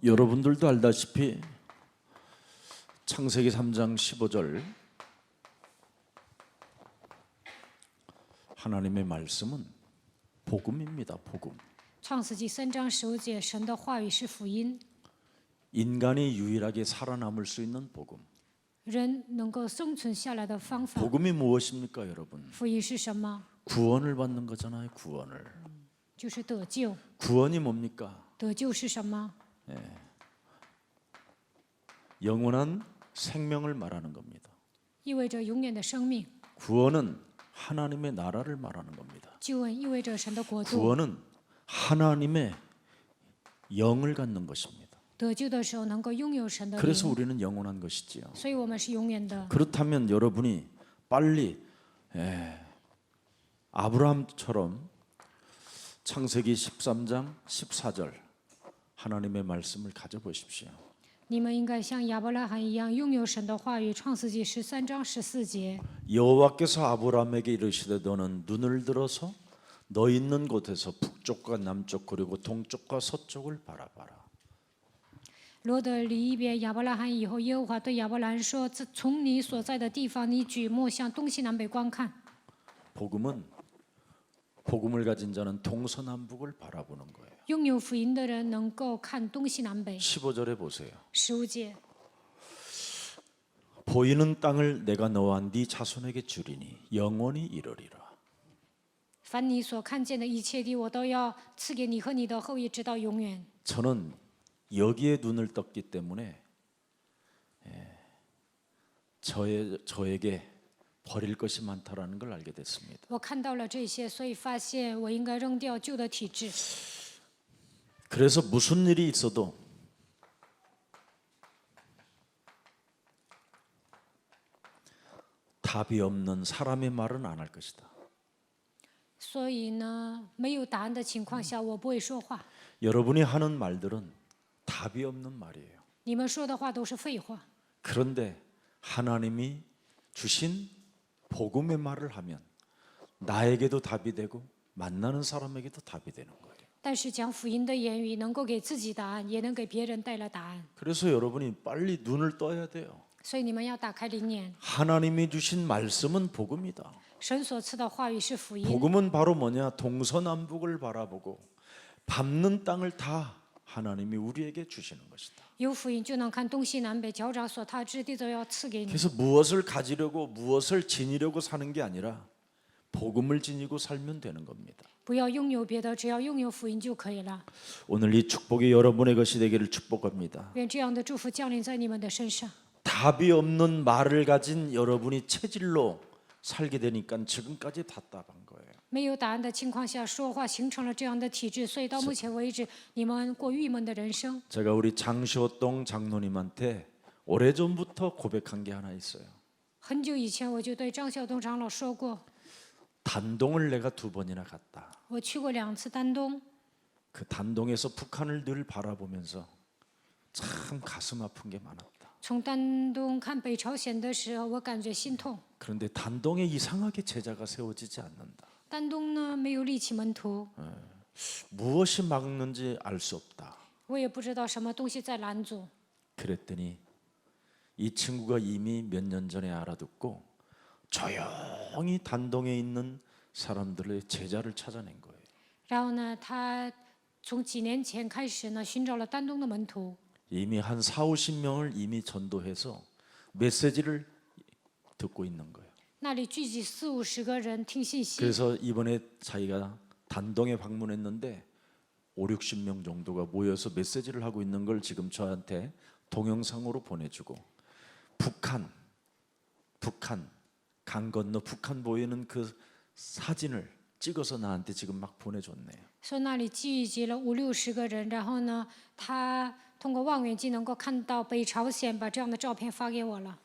여러분들도 알다시피 창세기 3장 15절 하나님의 말씀은 복음입니다. 복음. 创世纪3章15节，神的话语是福音， 인간이 유일하게 살아남을 수 있는 복음. 人能够生存下来的方法。 복음이 무엇입니까, 여러분? 福音是什么？ 구원을 받는 거잖아요. 구원을. 就是得救。 구원이 뭡니까? 得救是什么？ 영원한 생명을 말하는 겁니다. 意味着永远的生命。 구원은 하나님의 나라를 말하는 겁니다. 救恩意味着神的国度。 구원은 하나님의 영을 갖는 것입니다. 得救的时候能够拥有神的 그래서 灵， 우리는 영원한 것이지요. 所以我们是永远的。 그렇다면 여러분이 빨리 아브라함처럼 창세기 13장 14절 하나님의 말씀을 가져보십시오. 你们应该像亚伯拉罕一样拥有神的话语。创世纪13章14节， 여호와께서 아브라함에게 이르시되 너는 눈을 들어서 너 있는 곳에서 북쪽과 남쪽 그리고 동쪽과 서쪽을 바라봐라. 罗德离一别亚伯拉罕以后，耶和华对亚伯兰说：“从你所在的地方，你举目向东西南北观看。 복음을 가진 자는 동서남북을 바라보는 거예요. 拥有福音的人能够看东西南北。 15절에 보세요. 15节， 보이는 땅을 내가 너와 네 자손에게 주리니 영원히 이르리라. 凡你所看见的一切地，我都要赐给你和你的后裔，直到永远。 저는 여기에 눈을 떴기 때문에 저에게 버릴 것이 많다라는 걸 알게 됐습니다. 我看到了这些，所以发现我应该扔掉旧的体制。 그래서 무슨 일이 있어도 답이 없는 사람의 말은 안 할 것이다. 所以呢，没有答案的情况下，我不会说话。 여러분이 하는 말들은 답이 없는 말이에요. 你们说的话都是废话。 그런데 하나님이 주신 복음의 말을 하면 나에게도 답이 되고 만나는 사람에게도 답이 되는 거예요. 但是讲福音的言语能够给自己答案，也能给别人带来答案。 그래서 여러분이 빨리 눈을 떠야 돼요. 所以你们要打开灵眼， 하나님이 주신 말씀은 복음이다. 神所赐的话语是福音。 복음은 바로 뭐냐? 동서남북을 바라보고 밟는 땅을 다 하나님이 우리에게 주시는 것이다. 有福音就能看东西南北，脚掌所踏之地都要赐给你。 그래서 무엇을 가지려고 무엇을 지니려고 사는 게 아니라 복음을 지니고 살면 되는 겁니다. 不要拥有别的，只要拥有福音就可以了。 오늘 이 축복이 여러분의 것이 되기를 축복합니다. 愿这样的祝福降临在你们的身上。 답이 없는 말을 가진 여러분이 체질로 살게 되니까 지금까지 답답한 거예요. 没有答案的情况下说话，形成了这样的体制，所以到目前为止，你们过郁闷的人生。 제가 우리 장시호동 장로님한테 오래전부터 고백한 게 하나 있어요. 很久以前我就对张晓东长老说过， 단동을 내가 2번이나 갔다. 我去过2次丹东， 그 단동에서 북한을 늘 바라보면서 참 가슴 아픈 게 많았다. 从丹东看北朝鲜的时候，我感觉心痛。 그런데 단동에 이상하게 제자가 세워지지 않는다. 丹东呢没有立起门徒， 무엇이 막는지 알 수 없다. 我也不知道什么东西在拦阻。 그랬더니 이 친구가 이미 몇 년 전에 알아듣고 조용히 단동에 있는 사람들의 제자를 찾아낸 거예요. 然后呢，他从几年前开始呢，寻找了丹东的门徒， 이미 한 40~50명을 이미 전도해서 메시지를 듣고 있는 거예요. 那里聚集40~50个人听信息。 그래서 이번에 자기가 단동에 방문했는데 50~60명 정도가 모여서 메시지를 하고 있는 걸 지금 저한테 동영상으로 보내주고 북한 강 건너 북한 보이는 그 사진을 찍어서 나한테 지금 막 보내줬네요. 说那里聚集了50~60个人，然后呢，他通过望远镜能够看到北朝鲜，把这样的照片发给我了。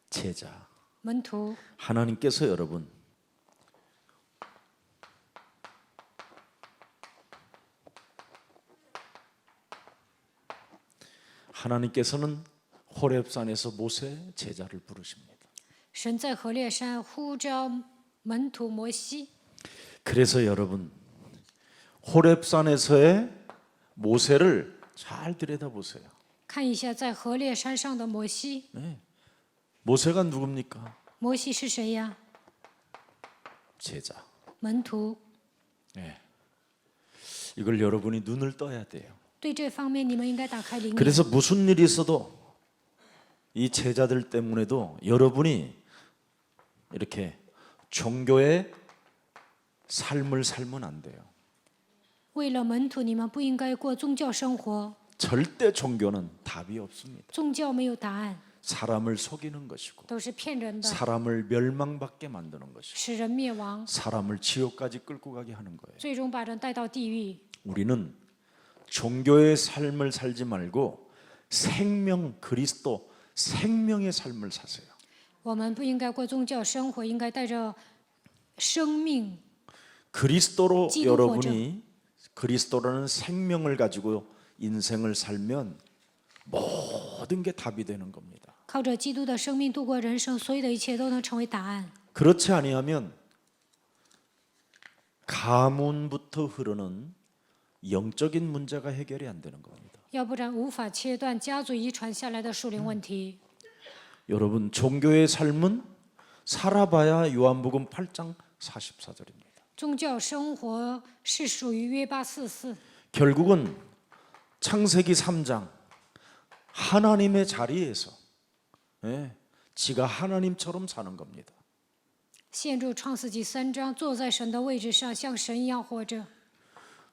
제자. 门徒， 하나님께서 여러분 하나님께서는 호렙산에서 모세 제자를 부르십니다. 神在何烈山呼召门徒摩西。 그래서 여러분 호렙산에서의 모세를 잘 들여다보세요. 看一下在河烈山上的摩西， 모세가 누굽니까? 摩西是谁呀？ 제자. 门徒。 이걸 여러분이 눈을 떠야 돼요. 对这方面，你们应该打开灵眼。 그래서 무슨 일이 있어도 이 제자들 때문에도 여러분이 이렇게 종교의 삶을 살면 안 돼요. 为了门徒，你们不应该过宗教生活。 절대 종교는 답이 없습니다. 宗教没有答案， 사람을 속이는 것이고 都是骗人的， 사람을 멸망받게 만드는 것이고 使人灭亡， 사람을 지옥까지 끌고 가게 하는 거예요. 最终把人带到地狱。 우리는 종교의 삶을 살지 말고 생명 그리스도 생명의 삶을 사세요. 我们不应该过宗教生活，应该带着生命。 그리스도로 기도 여러분이 그리스도라는 생명을 가지고 인생을 살면 모든 게 답이 되는 겁니다. 靠着基督的生命度过人生，所有的一切都能成为答案。 그렇지 아니하면 가문부터 흐르는 영적인 문제가 해결이 안 되는 겁니다. 要不然无法切断家族遗传下来的属灵问题。 여러분 종교의 삶은 살아봐야 요한복음 8장 44절입니다. 宗教生活是属于约巴44， 결국은 창세기 3장 하나님의 자리에서 지가 하나님처럼 사는 겁니다. 陷入创世纪3章，坐在神的位置上，像神一样活着。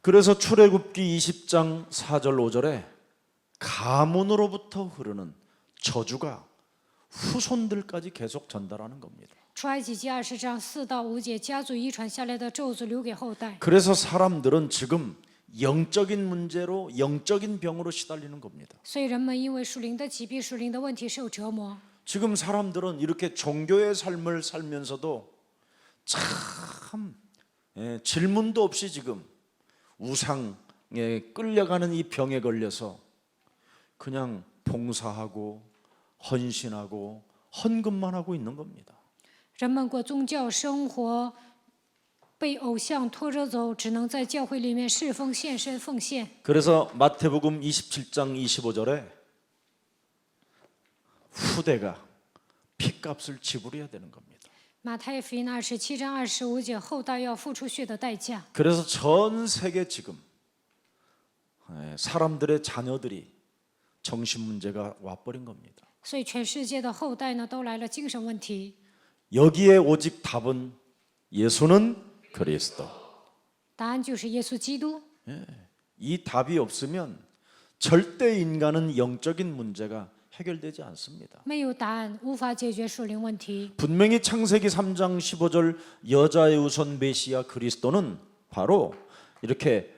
그래서 출애굽기 20장 4절 5절에 가문으로부터 흐르는 저주가 후손들까지 계속 전달하는 겁니다. 出埃及记20章4到5节，家族遗传下来的咒诅留给后代。 그래서 사람들은 지금 영적인 문제로 영적인 병으로 시달리는 겁니다. 所以人们因为属灵的疾病、属灵的问题受折磨。 지금 사람들은 이렇게 종교의 삶을 살면서도 참 질문도 없이 지금 우상에 끌려가는 이 병에 걸려서 그냥 봉사하고 헌신하고 헌금만 하고 있는 겁니다. 人们过宗教生活，被偶像拖着走，只能在教会里面侍奉、献身、奉献。 그래서 마태복음 27장 25절에 후대가 핏값을 지불해야 되는 겁니다. 马太福音27章25节，后代要付出血的代价。 그래서 전 세계 지금 사람들의 자녀들이 정신 문제가 와버린 겁니다. 所以全世界的后代呢，都来了精神问题。 여기에 오직 답은 예수는 그리스도. 答案就是耶稣基督。 이 답이 없으면 절대 인간은 영적인 문제가 해결되지 않습니다. 没有答案，无法解决属灵问题。 분명히 창세기 3장 15절 여자의 우선 메시아 그리스도는 바로 이렇게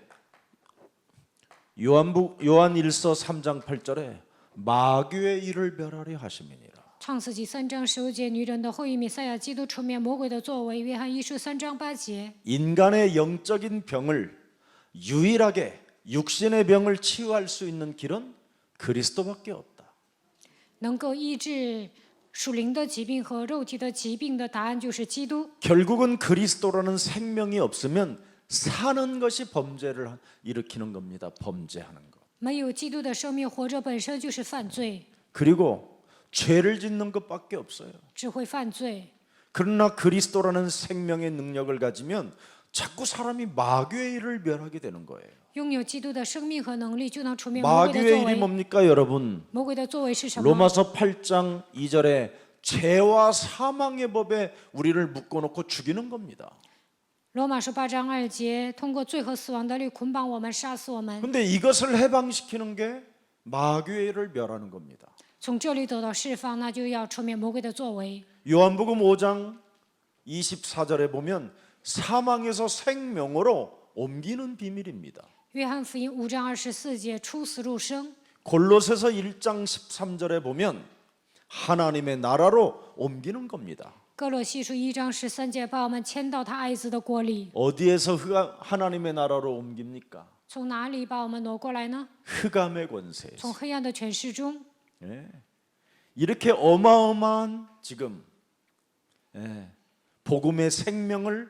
요한일서 3장 8절에 마귀의 일을 멸하려 하심이니라. 创世纪3章15节，女人的后裔弥赛亚基督出面魔鬼的作为。约翰一书3章8节， 인간의 영적인 병을 유일하게 육신의 병을 치유할 수 있는 길은 그리스도밖에 없다. 能够医治属灵的疾病和肉体的疾病的答案就是基督。 결국은 그리스도라는 생명이 없으면 사는 것이 범죄를 일으키는 겁니다. 범죄하는 것. 没有基督的生命，活着本身就是犯罪， 그리고 죄를 짓는 것밖에 없어요. 只会犯罪。 그러나 그리스도라는 생명의 능력을 가지면 자꾸 사람이 마귀의 일을 멸하게 되는 거예요. 拥有基督的生命和能力，就能除灭魔鬼的 마귀의 作 일이 为。 뭡니까 여러분? 魔鬼的作为是什么？ 로마서 8장 2절에 죄와 사망의 법에 우리를 묶어놓고 죽이는 겁니다. 罗马书8章2节，通过罪和死亡的律捆绑我们，杀死我们。 근데 이것을 해방시키는 게 마귀의 일을 멸하는 겁니다. 从这里得到释放，那就要除灭魔鬼的作为。 요한복음 5장 24절에 보면 사망에서 생명으로 옮기는 비밀입니다. 约翰福音5章24节，出死入生。 골로새서 1장 13절에 보면 하나님의 나라로 옮기는 겁니다. 哥罗西书1章13节，把我们迁到他爱子的国里。 어디에서 하나님의 나라로 옮깁니까? 从哪里把我们挪过来呢？ 흑암의 권세에서. 从黑暗的权势中。 이렇게 어마어마한 지금 복음의 생명을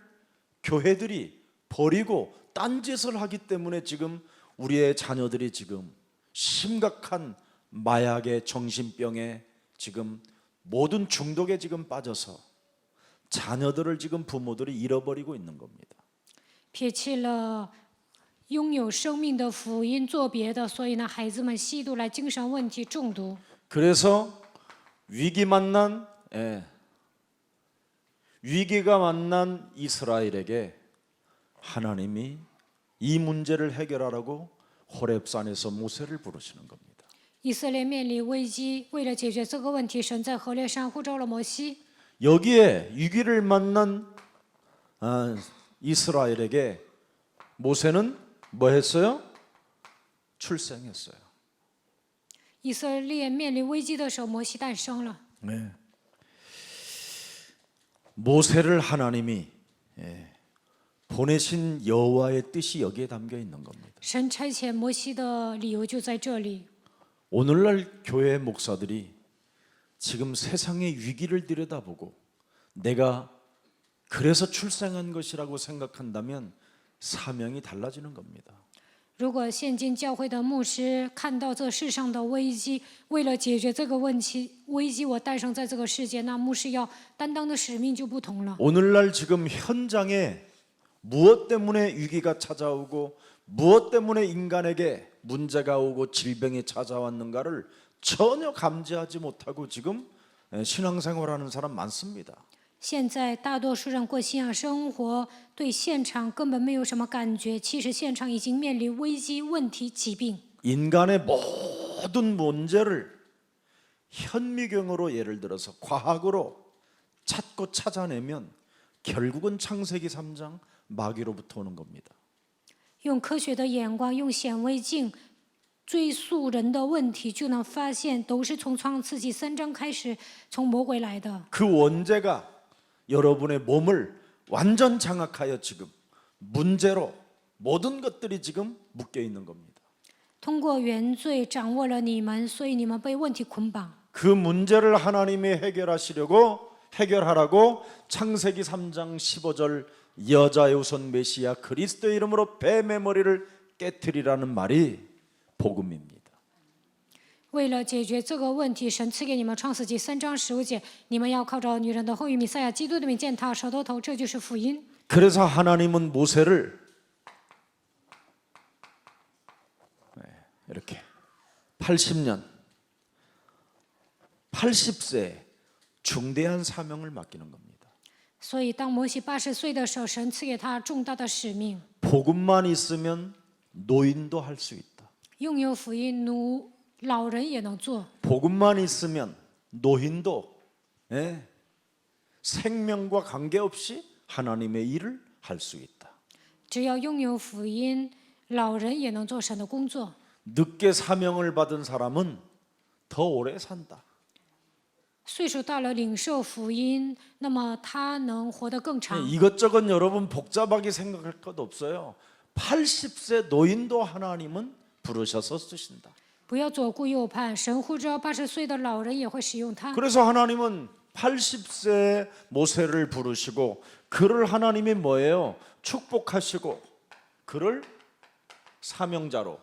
교회들이 버리고 딴짓을 하기 때문에 지금 우리의 자녀들이 지금 심각한 마약의 정신병에 지금 모든 중독에 지금 빠져서 자녀들을 지금 부모들이 잃어버리고 있는 겁니다. 撇弃了拥有生命的福音做别的，所以呢，孩子们吸毒来精神问题中毒。 그래서 위기가 만난 이스라엘에게 하나님이 이 문제를 해결하라고 호렙산에서 모세를 부르시는 겁니다. 以色列面临危机，为了解决这个问题，神在何烈山呼召了摩西。 여기에 위기를 만난 이스라엘에게 모세는 뭐 했어요? 출생했어요. 以色列面临危机的时候，摩西诞生了。 네. 모세를 하나님이 보내신 여호와의 뜻이 여기에 담겨 있는 겁니다. 神差遣摩西的理由就在这里。 오늘날 교회 목사들이 지금 세상의 위기를 들여다보고 내가 그래서 출생한 것이라고 생각한다면 사명이 달라지는 겁니다. 如果现今教会的牧师看到这世上的危机，为了解决这个危机，我诞生在这个世界，那牧师要担当的使命就不同了。 오늘날 지금 현장에 무엇 때문에 위기가 찾아오고 무엇 때문에 인간에게 문제가 오고 질병이 찾아왔는가를 전혀 감지하지 못하고 지금 신앙생활하는 사람 많습니다. 现在大多数人过信仰生活，对现场根本没有什么感觉。其实现场已经面临危机、问题、疾病。 인간의 모든 문제를 현미경으로 예를 들어서 과학으로 찾고 찾아내면 결국은 창세기 3장 마귀로부터 오는 겁니다. 用科学的眼光，用显微镜追溯人的问题，就能发现都是从创世纪3章开始，从魔鬼来的。 그 원죄가 여러분의 몸을 완전 장악하여 지금 문제로 모든 것들이 지금 묶여 있는 겁니다. 通过原罪掌握了你们，所以你们被问题捆绑。 그 문제를 하나님이 해결하라고 창세기 3장 15절 여자의 우선 메시아 그리스도의 이름으로 뱀의 머리를 깨트리라는 말이 복음입니다. 为了解决这个问题，神赐给你们创世纪3章15节，你们要靠着女人的后裔弥赛亚基督的名践踏舌头头，这就是福音。 그래서 하나님은 모세를 이렇게 80세 중대한 사명을 맡기는 겁니다. 所以，当摩西80岁的时候，神赐给他重大的使命。 복음만 있으면 노인도 할 수 있다. 拥有福音，老人也能做。 복음만 있으면 노인도 생명과 관계없이 하나님의 일을 할 수 있다. 只要拥有福音，老人也能做神的工作。 늦게 사명을 받은 사람은 더 오래 산다. 岁数大了，领受福音，那么他能活得更长。 이것저것 여러분 복잡하게 생각할 것 없어요. 80세 노인도 하나님은 부르셔서 쓰신다. 不要左顾右盼，神呼召80岁的老人也会使用他。 그래서 하나님은 80세 모세를 부르시고 그를 하나님이 뭐예요? 축복하시고 그를 사명자로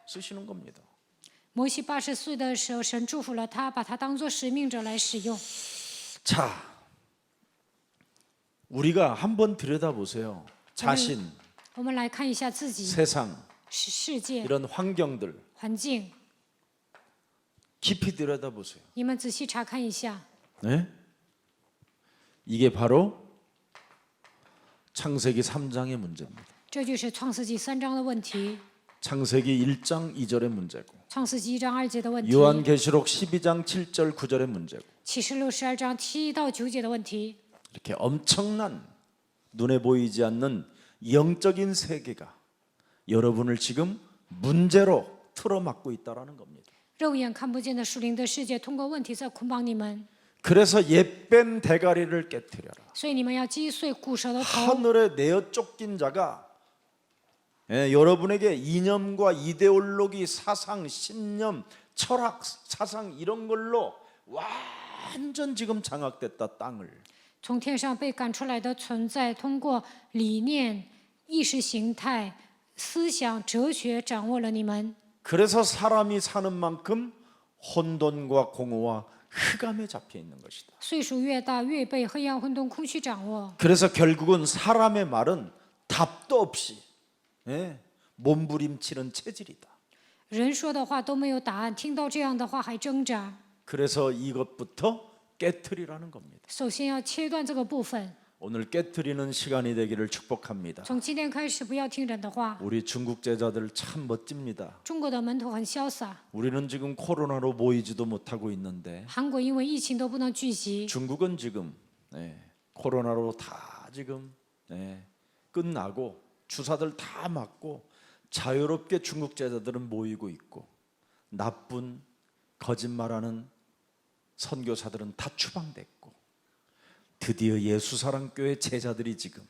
쓰시는 겁니다. 摩西80岁的时候，神祝福了他，把他当作使命者来使用。 자, 우리가 한번 들여다보세요. 자신, 我们来看一下自己、 세상, 世界、 이런 환경들 环境， 깊이 들여다보세요. 你们仔细查看一下。 네? 이게 바로 창세기 3장의 문제입니다. 这就是创世纪3章的问题， 창세기 1장 2절의 문제고 创世纪1章2节的问题， 요한계시록 12장 7절 9절의 문제고 启示录12章7到9节的问题。 이렇게 엄청난 눈에 보이지 않는 영적인 세계가 여러분을 지금 문제로 틀어막고 있다라는 겁니다. 肉眼看不见的属灵的世界，通过问题在捆绑你们， 그래서 옛뱀 대가리를 깨뜨려라. 所以你们要击碎骨蛇的头。 하늘에 내어 쫓긴 자가 여러분에게 이념과 이데올로기, 사상, 신념, 철학, 사상 이런 걸로 완전 지금 장악됐다 땅을. 从天上被赶出来的存在，通过理念、意识形态、思想、哲学掌握了你们。 그래서 사람이 사는 만큼 혼돈과 공허와 흑암에 잡혀 있는 것이다. 岁数越大，越被黑暗、混沌、空虚掌握。 그래서 결국은 사람의 말은 답도 없이 몸부림치는 체질이다. 人说的话都没有答案，听到这样的话还挣扎。 그래서 이것부터 깨트리라는 겁니다. 首先要切断这个部分。 오늘 깨트리는 시간이 되기를 축복합니다. 从今天开始，不要听人的话。 우리 중국 제자들 참 멋집니다. 中国的门徒很潇洒， 우리는 지금 코로나로 모이지도 못하고 있는데 韩国因为疫情都不能聚集， 중국은 지금 코로나로 다 지금 끝나고 주사들 다 맞고 자유롭게 중국 제자들은 모이고 있고 나쁜 거짓말하는 선교사들은 다 추방됐고 드디어 예수사랑교회 제자들이 지금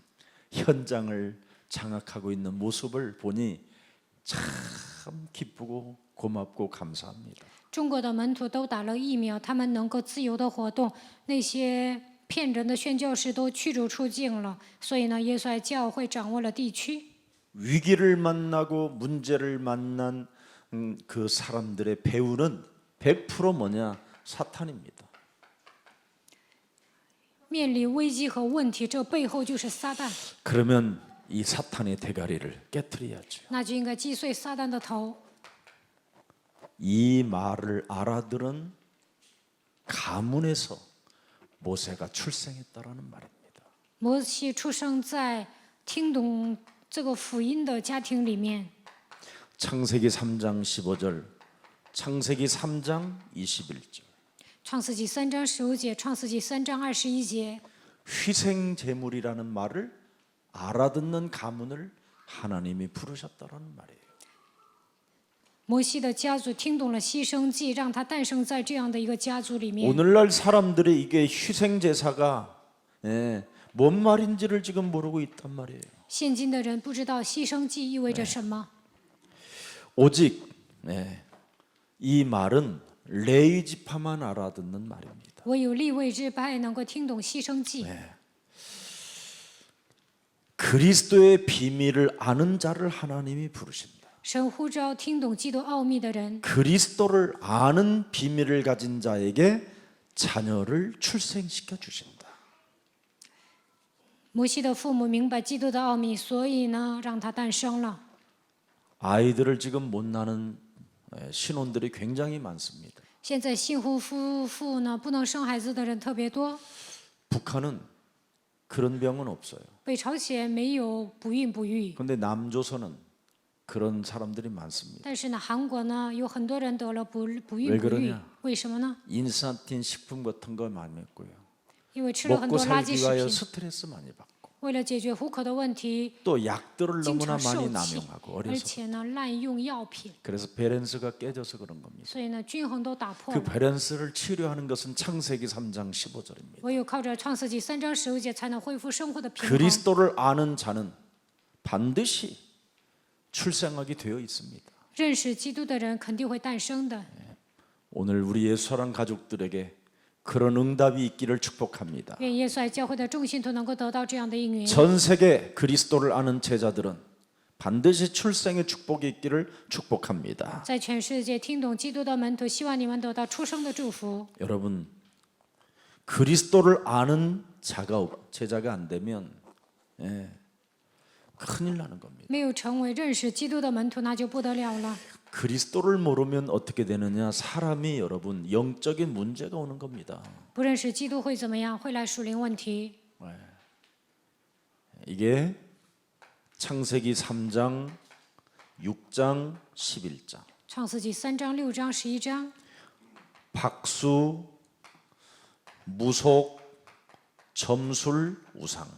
현장을 장악하고 있는 모습을 보니 참 기쁘고 고맙고 감사합니다. 中国的门徒都打了疫苗，他们能够自由的活动，那些骗人的宣教士都驱逐出境了。所以呢，耶稣爱教会掌握了地区。 위기를 만나고 문제를 만난 그 사람들의 배후는 100% 뭐냐? 사탄입니다. 面临危机和问题，这背后就是撒旦， 그러면 이 사탄의 대가리를 깨트려야죠. 那就应该击碎撒旦的头。 이 말을 알아들은 가문에서 모세가 출생했다라는 말입니다. 摩西出生在听懂这个福音的家庭里面。 창세기 3장 15절, 창세기 3장 21절. 创世纪3章15节，创世纪3章21节。 희생 제물이라는 말을 알아듣는 가문을 하나님이 부르셨다라는 말이에요. 摩西的家族听懂了牺牲祭，让他诞生在这样的一个家族里面。 오늘날 사람들이 이게 희생 제사가 뭔 말인지를 지금 모르고 있단 말이에요. 现今的人不知道牺牲祭意味着什么， 오직 이 말은 레위 지파만 알아듣는 말입니다. 唯有利未支派能够听懂牺牲祭。 그리스도의 비밀을 아는 자를 하나님이 부르십니다. 神呼召听懂基督奥秘的人， 그리스도를 아는 비밀을 가진 자에게 자녀를 출생시켜 주신다. 摩西的父母明白基督的奥秘，所以呢，让他诞生了。 아이들을 지금 못 낳는 신혼들이 굉장히 많습니다. 现在新婚夫妇呢，不能生孩子的人特别多。 북한은 그런 병은 없어요. 北朝鲜没有不孕不育， 그런데 남조선은 그런 사람들이 많습니다. 但是呢，韩国呢有很多人得了不孕 왜 不育 그러냐 ，为什么呢？ 인산틴 식품 같은 거 많이 먹고요. 因为吃了很 먹고 多垃圾 살기 食 위하여 品， 스트레스 많이 받고 为了解决糊口的问题， 또 약들을 经 너무나 常 많이 受气， 남용하고 而 어려서 且呢滥用药品， 그래서 밸런스가 깨져서 그런 겁니다. 所以呢均衡都打破 그 了。 밸런스를 치료하는 것은 창세기 3장 15절입니다. 唯有靠着创世纪3章15节，才能恢复生活的平衡。 그리스도를 아는 자는 반드시 출생하게 되어 있습니다. 认识基督的人肯定会诞生的。 오늘 우리 예수사랑 가족들에게 그런 응답이 있기를 축복합니다. 愿耶稣爱教会的众信徒能够得到这样的应允。 전 세계 그리스도를 아는 제자들은 반드시 출생의 축복이 있기를 축복합니다. 在全世界听懂基督的门徒，希望你们得到出生的祝福。 여러분 그리스도를 아는 제자가 안 되면 큰일 나는 겁니다. 没有成为认识基督的门徒，那就不得了了。 그리스도를 모르면 어떻게 되느냐? 사람이 여러분 영적인 문제가 오는 겁니다. 不认识基督会怎么样？会来属灵问题。 이게 창세기 3장, 6장, 11장. 创世纪3章、6章、11章， 박수, 무속, 점술, 우상.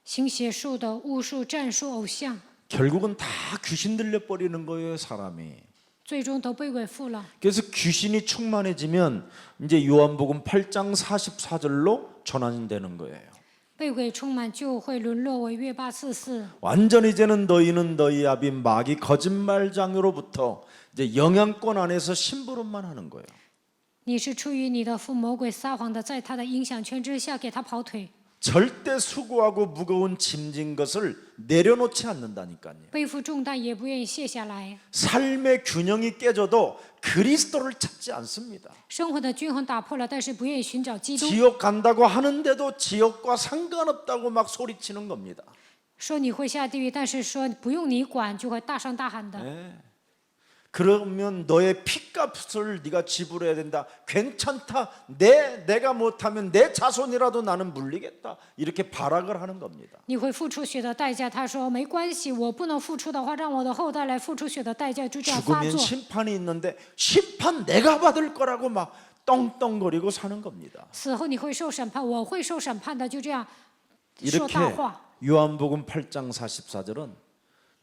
行邪术的、巫术、战术、偶像， 결국은 다 귀신 들려 버리는 거예요, 사람이. 最终都被鬼附了。 그래서 귀신이 충만해지면 이제 요한복음 8장 44절로 전환되는 거예요. 被鬼充满就会沦落为约巴44。 완전 이제는 너희는 너희 아비 마귀 거짓말장으로부터 이제 영향권 안에서 심부름만 하는 거예요. 你是出于你的父魔鬼撒谎的，在他的影响圈之下给他跑腿。 절대 수고하고 무거운 짐진 것을 내려놓지 않는다니까요. 背负重担也不愿意卸下来， 삶의 균형이 깨져도 그리스도를 찾지 않습니다. 生活的均衡打破了，但是不愿意寻找基督。 지옥 간다고 하는데도 지옥과 상관없다고 막 소리치는 겁니다. 说你会下地狱，但是说不用你管，就会大声大喊的。 그러면 너의 핏값을 네가 지불해야 된다. 괜찮다. 내가 못하면 내 자손이라도 나는 물리겠다. 이렇게 발악을 하는 겁니다. 你会付出血的代价。他说没关系，我不能付出的话，让我的后代来付出血的代价，就这样发 죽으면 作。 심판이 있는데 심판 내가 받을 거라고 막 떵떵거리고 사는 겁니다. 死后你会受审判，我会受审判的，就这样说大 이렇게 话。 요한복음 8장 44절은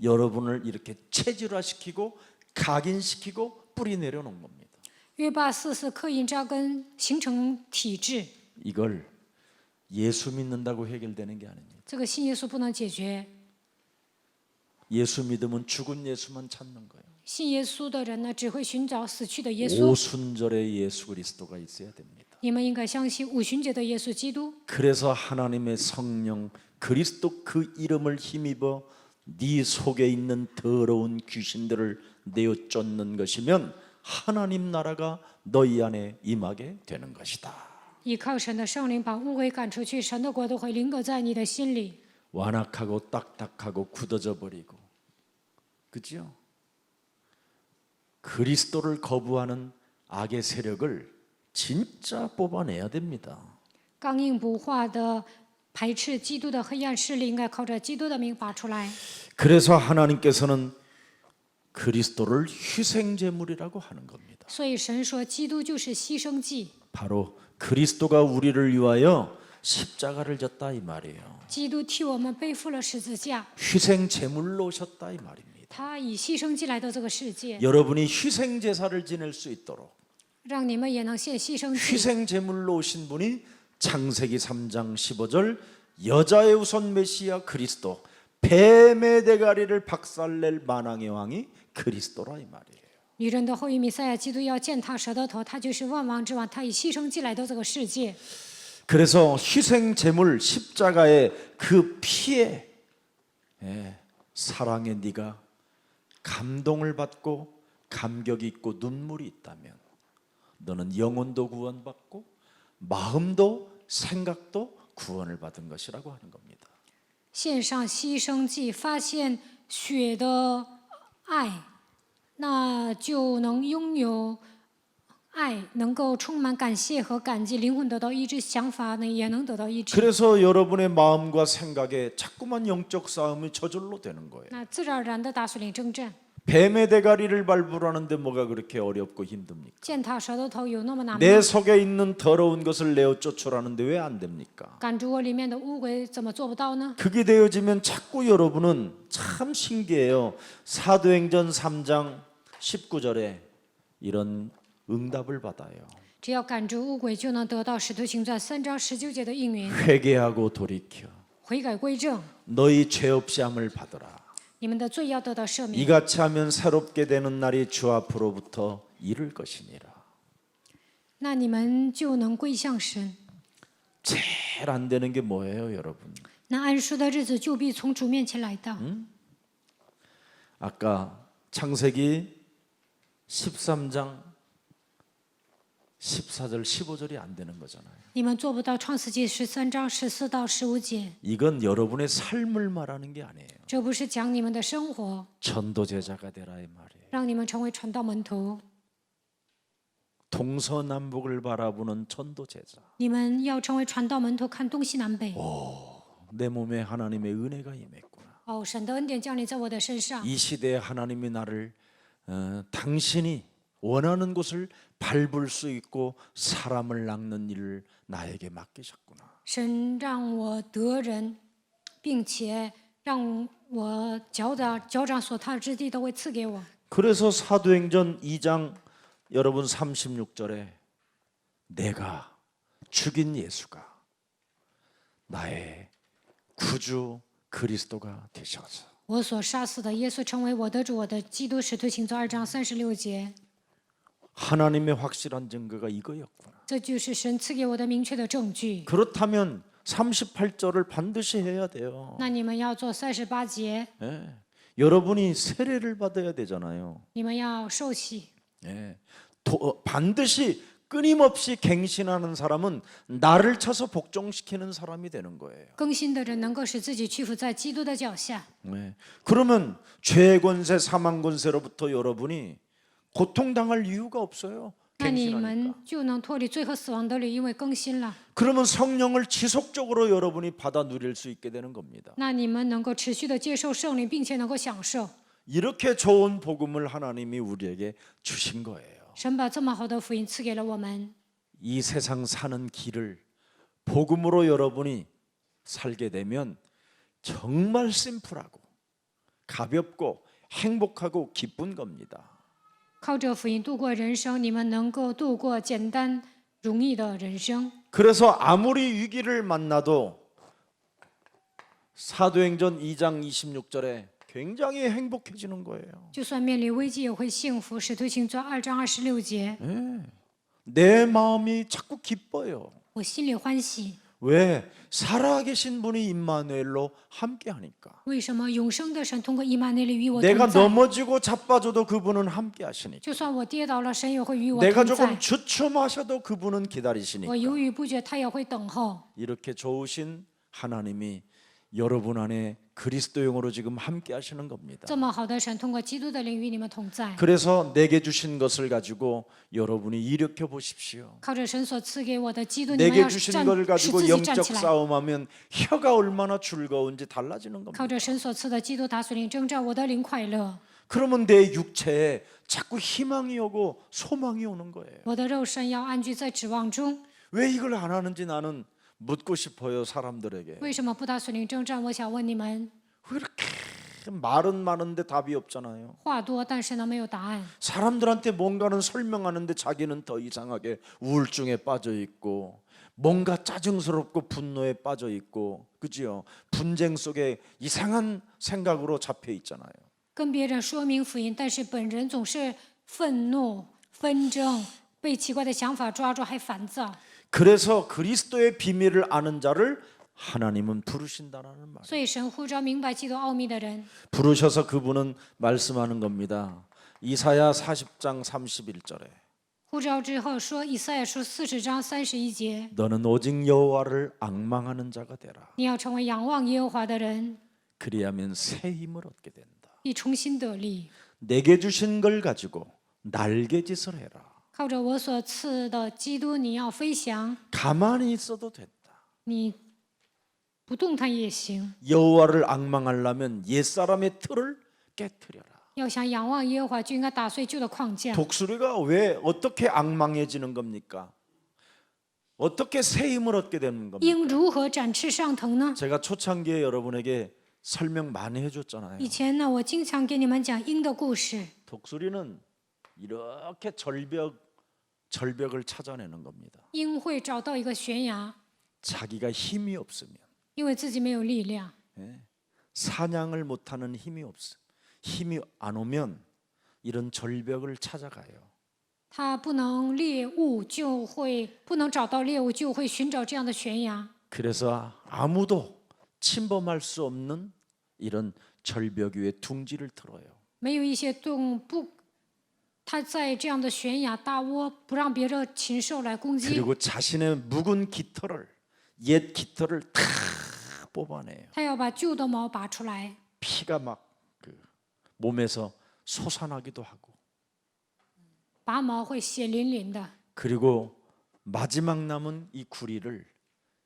여러분을 이렇게 체질화시키고 각인시키고 뿌리 내려놓은 겁니다. 约八四是刻印扎根，形成体制。 이걸 예수 믿는다고 해결되는 게 아닙니다. 这个信耶稣不能解决， 예수 믿으면 죽은 예수만 찾는 거예요. 信耶稣的人呢，只会寻找死去的耶稣。 오순절의 예수 그리스도가 있어야 됩니다. 你们应该相信五旬节的耶稣基督。 그래서 하나님의 성령 그리스도 그 이름을 힘입어 네 속에 있는 더러운 귀신들을 내어 쫓는 것이면 하나님 나라가 너희 안에 임하게 되는 것이다. 依靠神的圣灵把污鬼赶出去，神的国都会临格在你的心里。 완악하고 딱딱하고 굳어져 버리고, 그죠? 그리스도를 거부하는 악의 세력을 진짜 뽑아내야 됩니다. 刚硬不化的排斥基督的黑暗势力，应该靠着基督的名拔出来。 그래서 하나님께서는 그리스도를 희생제물이라고 하는 겁니다. 所以神说，基督就是牺牲祭。 바로 그리스도가 우리를 위하여 십자가를 졌다 이 말이에요. 基督替我们背负了十字架， 희생제물로 오셨다 이 말입니다. 他以牺牲祭来到这个世界， 여러분이 희생제사를 지낼 수 있도록 让你们也能献牺牲祭。 희생제물로 오신 분이 창세기 3장 15절 여자의 우선 메시아 그리스도 뱀의 대가리를 박살낼 만왕의 왕이 그리스도라 이 말이에요. 女人的后裔弥赛亚基督要践踏蛇的头，他就是万王之王，他以牺牲祭来到这个世界。 그래서 희생제물 십자가의 그 피에 사랑의 네가 감동을 받고 감격이 있고 눈물이 있다면 너는 영혼도 구원받고 마음도 생각도 구원을 받은 것이라고 하는 겁니다. 献上牺牲祭，发现血的爱，那就能拥有爱，能够充满感谢和感激，灵魂得到医治，想法呢也能得到医治。 그래서 여러분의 마음과 생각에 자꾸만 영적 싸움이 저절로 되는 거예요. 那自然而然的大属灵征战， 뱀의 대가리를 밟으라는데 뭐가 그렇게 어렵고 힘듭니까? 践踏蛇的头有那么难吗？ 내 속에 있는 더러운 것을 내어 쫓으라는데 왜 안 됩니까? 赶逐我里面的污鬼，怎么做不到呢？ 그게 되어지면 자꾸 여러분은 참 신기해요. 사도행전 3장 19절에 이런 응답을 받아요. 只要赶逐污鬼，就能得到使徒行传3章19节的应允， 회개하고 돌이켜 悔改归正， 너희 죄 없이 함을 받으라. 你们的罪要得到赦免。 이같이 하면 새롭게 되는 날이 주 앞으로부터 이를 것이니라. 那你们就能归向神。 제일 안 되는 게 뭐예요, 여러분? 那安舒的日子就必从主面前来到。 아까 창세기 13장 14절 15절이 안 되는 거잖아요. 你们做不到创世纪13章14到15节， 이건 여러분의 삶을 말하는 게 아니에요. 这不是讲你们的生活， 전도제자가 되라 이 말이에요. 让你们成为传道门徒。 동서남북을 바라보는 전도제자. 你们要成为传道门徒，看东西南北。 내 몸에 하나님의 은혜가 임했구나. 哦，神的恩典降临在我的身上。 이 시대에 하나님이 나를 당신이 원하는 곳을 밟을 수 있고 사람을 낚는 일을 나에게 맡기셨구나. 神让我得人，并且让我脚掌所踏之地都会赐给我。 그래서 사도행전 2장 여러분 36절에 내가 죽인 예수가 나의 구주 그리스도가 되셔서 我所杀死的耶稣成为我的主，我的基督。使徒行传2章36节， 하나님의 확실한 증거가 이거였구나. 这就是神赐给我的明确的证据。 그렇다면 38절을 반드시 해야 돼요. 那你们要做38节， 예. 여러분이 세례를 받아야 되잖아요. 你们要受洗。 예. 반드시 끊임없이 갱신하는 사람은 나를 쳐서 복종시키는 사람이 되는 거예요. 更新的人能够使自己屈服在基督的脚下。 네. 그러면 죄 권세, 사망 권세로부터 여러분이 고통당할 이유가 없어요. 那你 갱신하니까. 们就能脱离罪和死亡得力，因为更新了。 그러면 성령을 지속적으로 여러분이 받아 누릴 수 있게 되는 겁니다. 那你们能够持续的接受圣灵，并且能够享受。 이렇게 좋은 복음을 하나님이 우리에게 주신 거예요. 神把这么好的福音赐给了我们。 이 세상 사는 길을 복음으로 여러분이 살게 되면 정말 심플하고 가볍고 행복하고 기쁜 겁니다. 靠着福音度过人生，你们能够度过简单容易的人生。 그래서 아무리 위기를 만나도 사도행전 2장 26절에 굉장히 행복해지는 거예요. 就算面临危机，也会幸福。使徒行传2章26节， 내 마음이 자꾸 기뻐요. 我心里欢喜。 왜? 살아계신 분이 임마누엘로 함께 하니까. 为什么永生的神通过以马内利与我 내가 同在？ 넘어지고 자빠져도 그분은 함께 하시니까. 就算我跌倒了，神也会与我 내가 同 조금 在。 주춤하셔도 그분은 기다리시니까. 我犹豫不决，他也会等候。 이렇게 좋으신 하나님이 여러분 안에 그리스도용으로 지금 함께 하시는 겁니다. 这么好的神，通过基督的灵与你们同在。 그래서 내게 주신 것을 가지고 여러분이 일으켜 보십시오. 靠着神所赐给我的基督，你们 내게 要 주신 站 걸 使 가지고 自己站 영적 起来。 싸움하면 혀가 얼마나 즐거운지 달라지는 靠 겁니다. 着神所赐的基督打属灵征战，我的灵快乐， 그러면 내 육체에 자꾸 희망이 오고 소망이 오는 거예요. 我的肉身要安居在指望中。 왜 이걸 안 하는지 나는 묻고 싶어요, 사람들에게. 为什么不打属灵征战？我想问你们， 왜 이렇게 말은 많은데 답이 없잖아요. 话多，但是呢没有答案。 사람들한테 뭔가는 설명하는데 자기는 더 이상하게 우울증에 빠져 있고 뭔가 짜증스럽고 분노에 빠져 있고 그지요? 분쟁 속에 이상한 생각으로 잡혀 있잖아요. 跟别人说明福音，但是本人总是愤怒、纷争，被奇怪的想法抓住，还烦躁。 그래서 그리스도의 비밀을 아는 자를 하나님은 부르신다라는 말. 所以神呼召明白基督奥秘的人， 부르셔서 그분은 말씀하는 겁니다. 이사야 40장 31절에 呼召之后说，以赛亚书40章31节， 너는 오직 여호와를 앙망하는 자가 되라. 你要成为仰望耶和华的人， 그리하면 새 힘을 얻게 된다. 必重新得力。 내게 주신 걸 가지고 날개짓을 해라. 靠着我所赐的基督，你要飞翔， 가만히 있어도 된다. 你不动弹也行。 여호와를 앙망하려면 옛사람의 틀을 깨트려라. 要想仰望耶和华，就应该打碎旧的框架。 독수리가 왜 어떻게 앙망해지는 겁니까? 어떻게 새 힘을 얻게 되는 겁니까? 鹰如何展翅上腾呢？ 제가 초창기에 여러분에게 설명 많이 해줬잖아요. 以前呢，我经常给你们讲鹰的故事。 독수리는 이렇게 절벽을 찾아내는 겁니다. 鹰会找到一个悬崖， 자기가 힘이 없으면 因为自己没有力量， 사냥을 못하는 힘이 안 오면 이런 절벽을 찾아가요. 它不能猎物就会不能找到猎物，就会寻找这样的悬崖。 그래서 아무도 침범할 수 없는 이런 절벽 위에 둥지를 틀어요. 没有一些动物不，它在这样的悬崖搭窝，不让别的禽兽来攻击。 그리고 자신의 묵은 옛 깃털을 다 뽑아내요. 它要把旧的毛拔出来， 피가 막 몸에서 솟아나기도 하고 拔毛会血淋淋的。 그리고 마지막 남은 이 구리를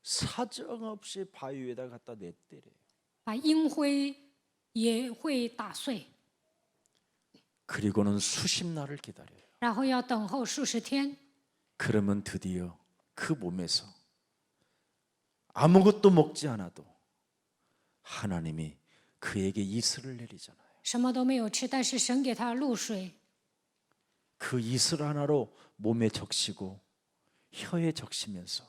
사정없이 바위 위에다 갖다 내때려요. 把鹰灰也会打碎， 그리고는 수십 날을 기다려요. 然后要等候数十天。 그러면 드디어 그 몸에서 아무것도 먹지 않아도 하나님이 그에게 이슬을 내리잖아요. 什么都没有吃，但是神给他露水， 그 이슬 하나로 몸에 적시고 혀에 적시면서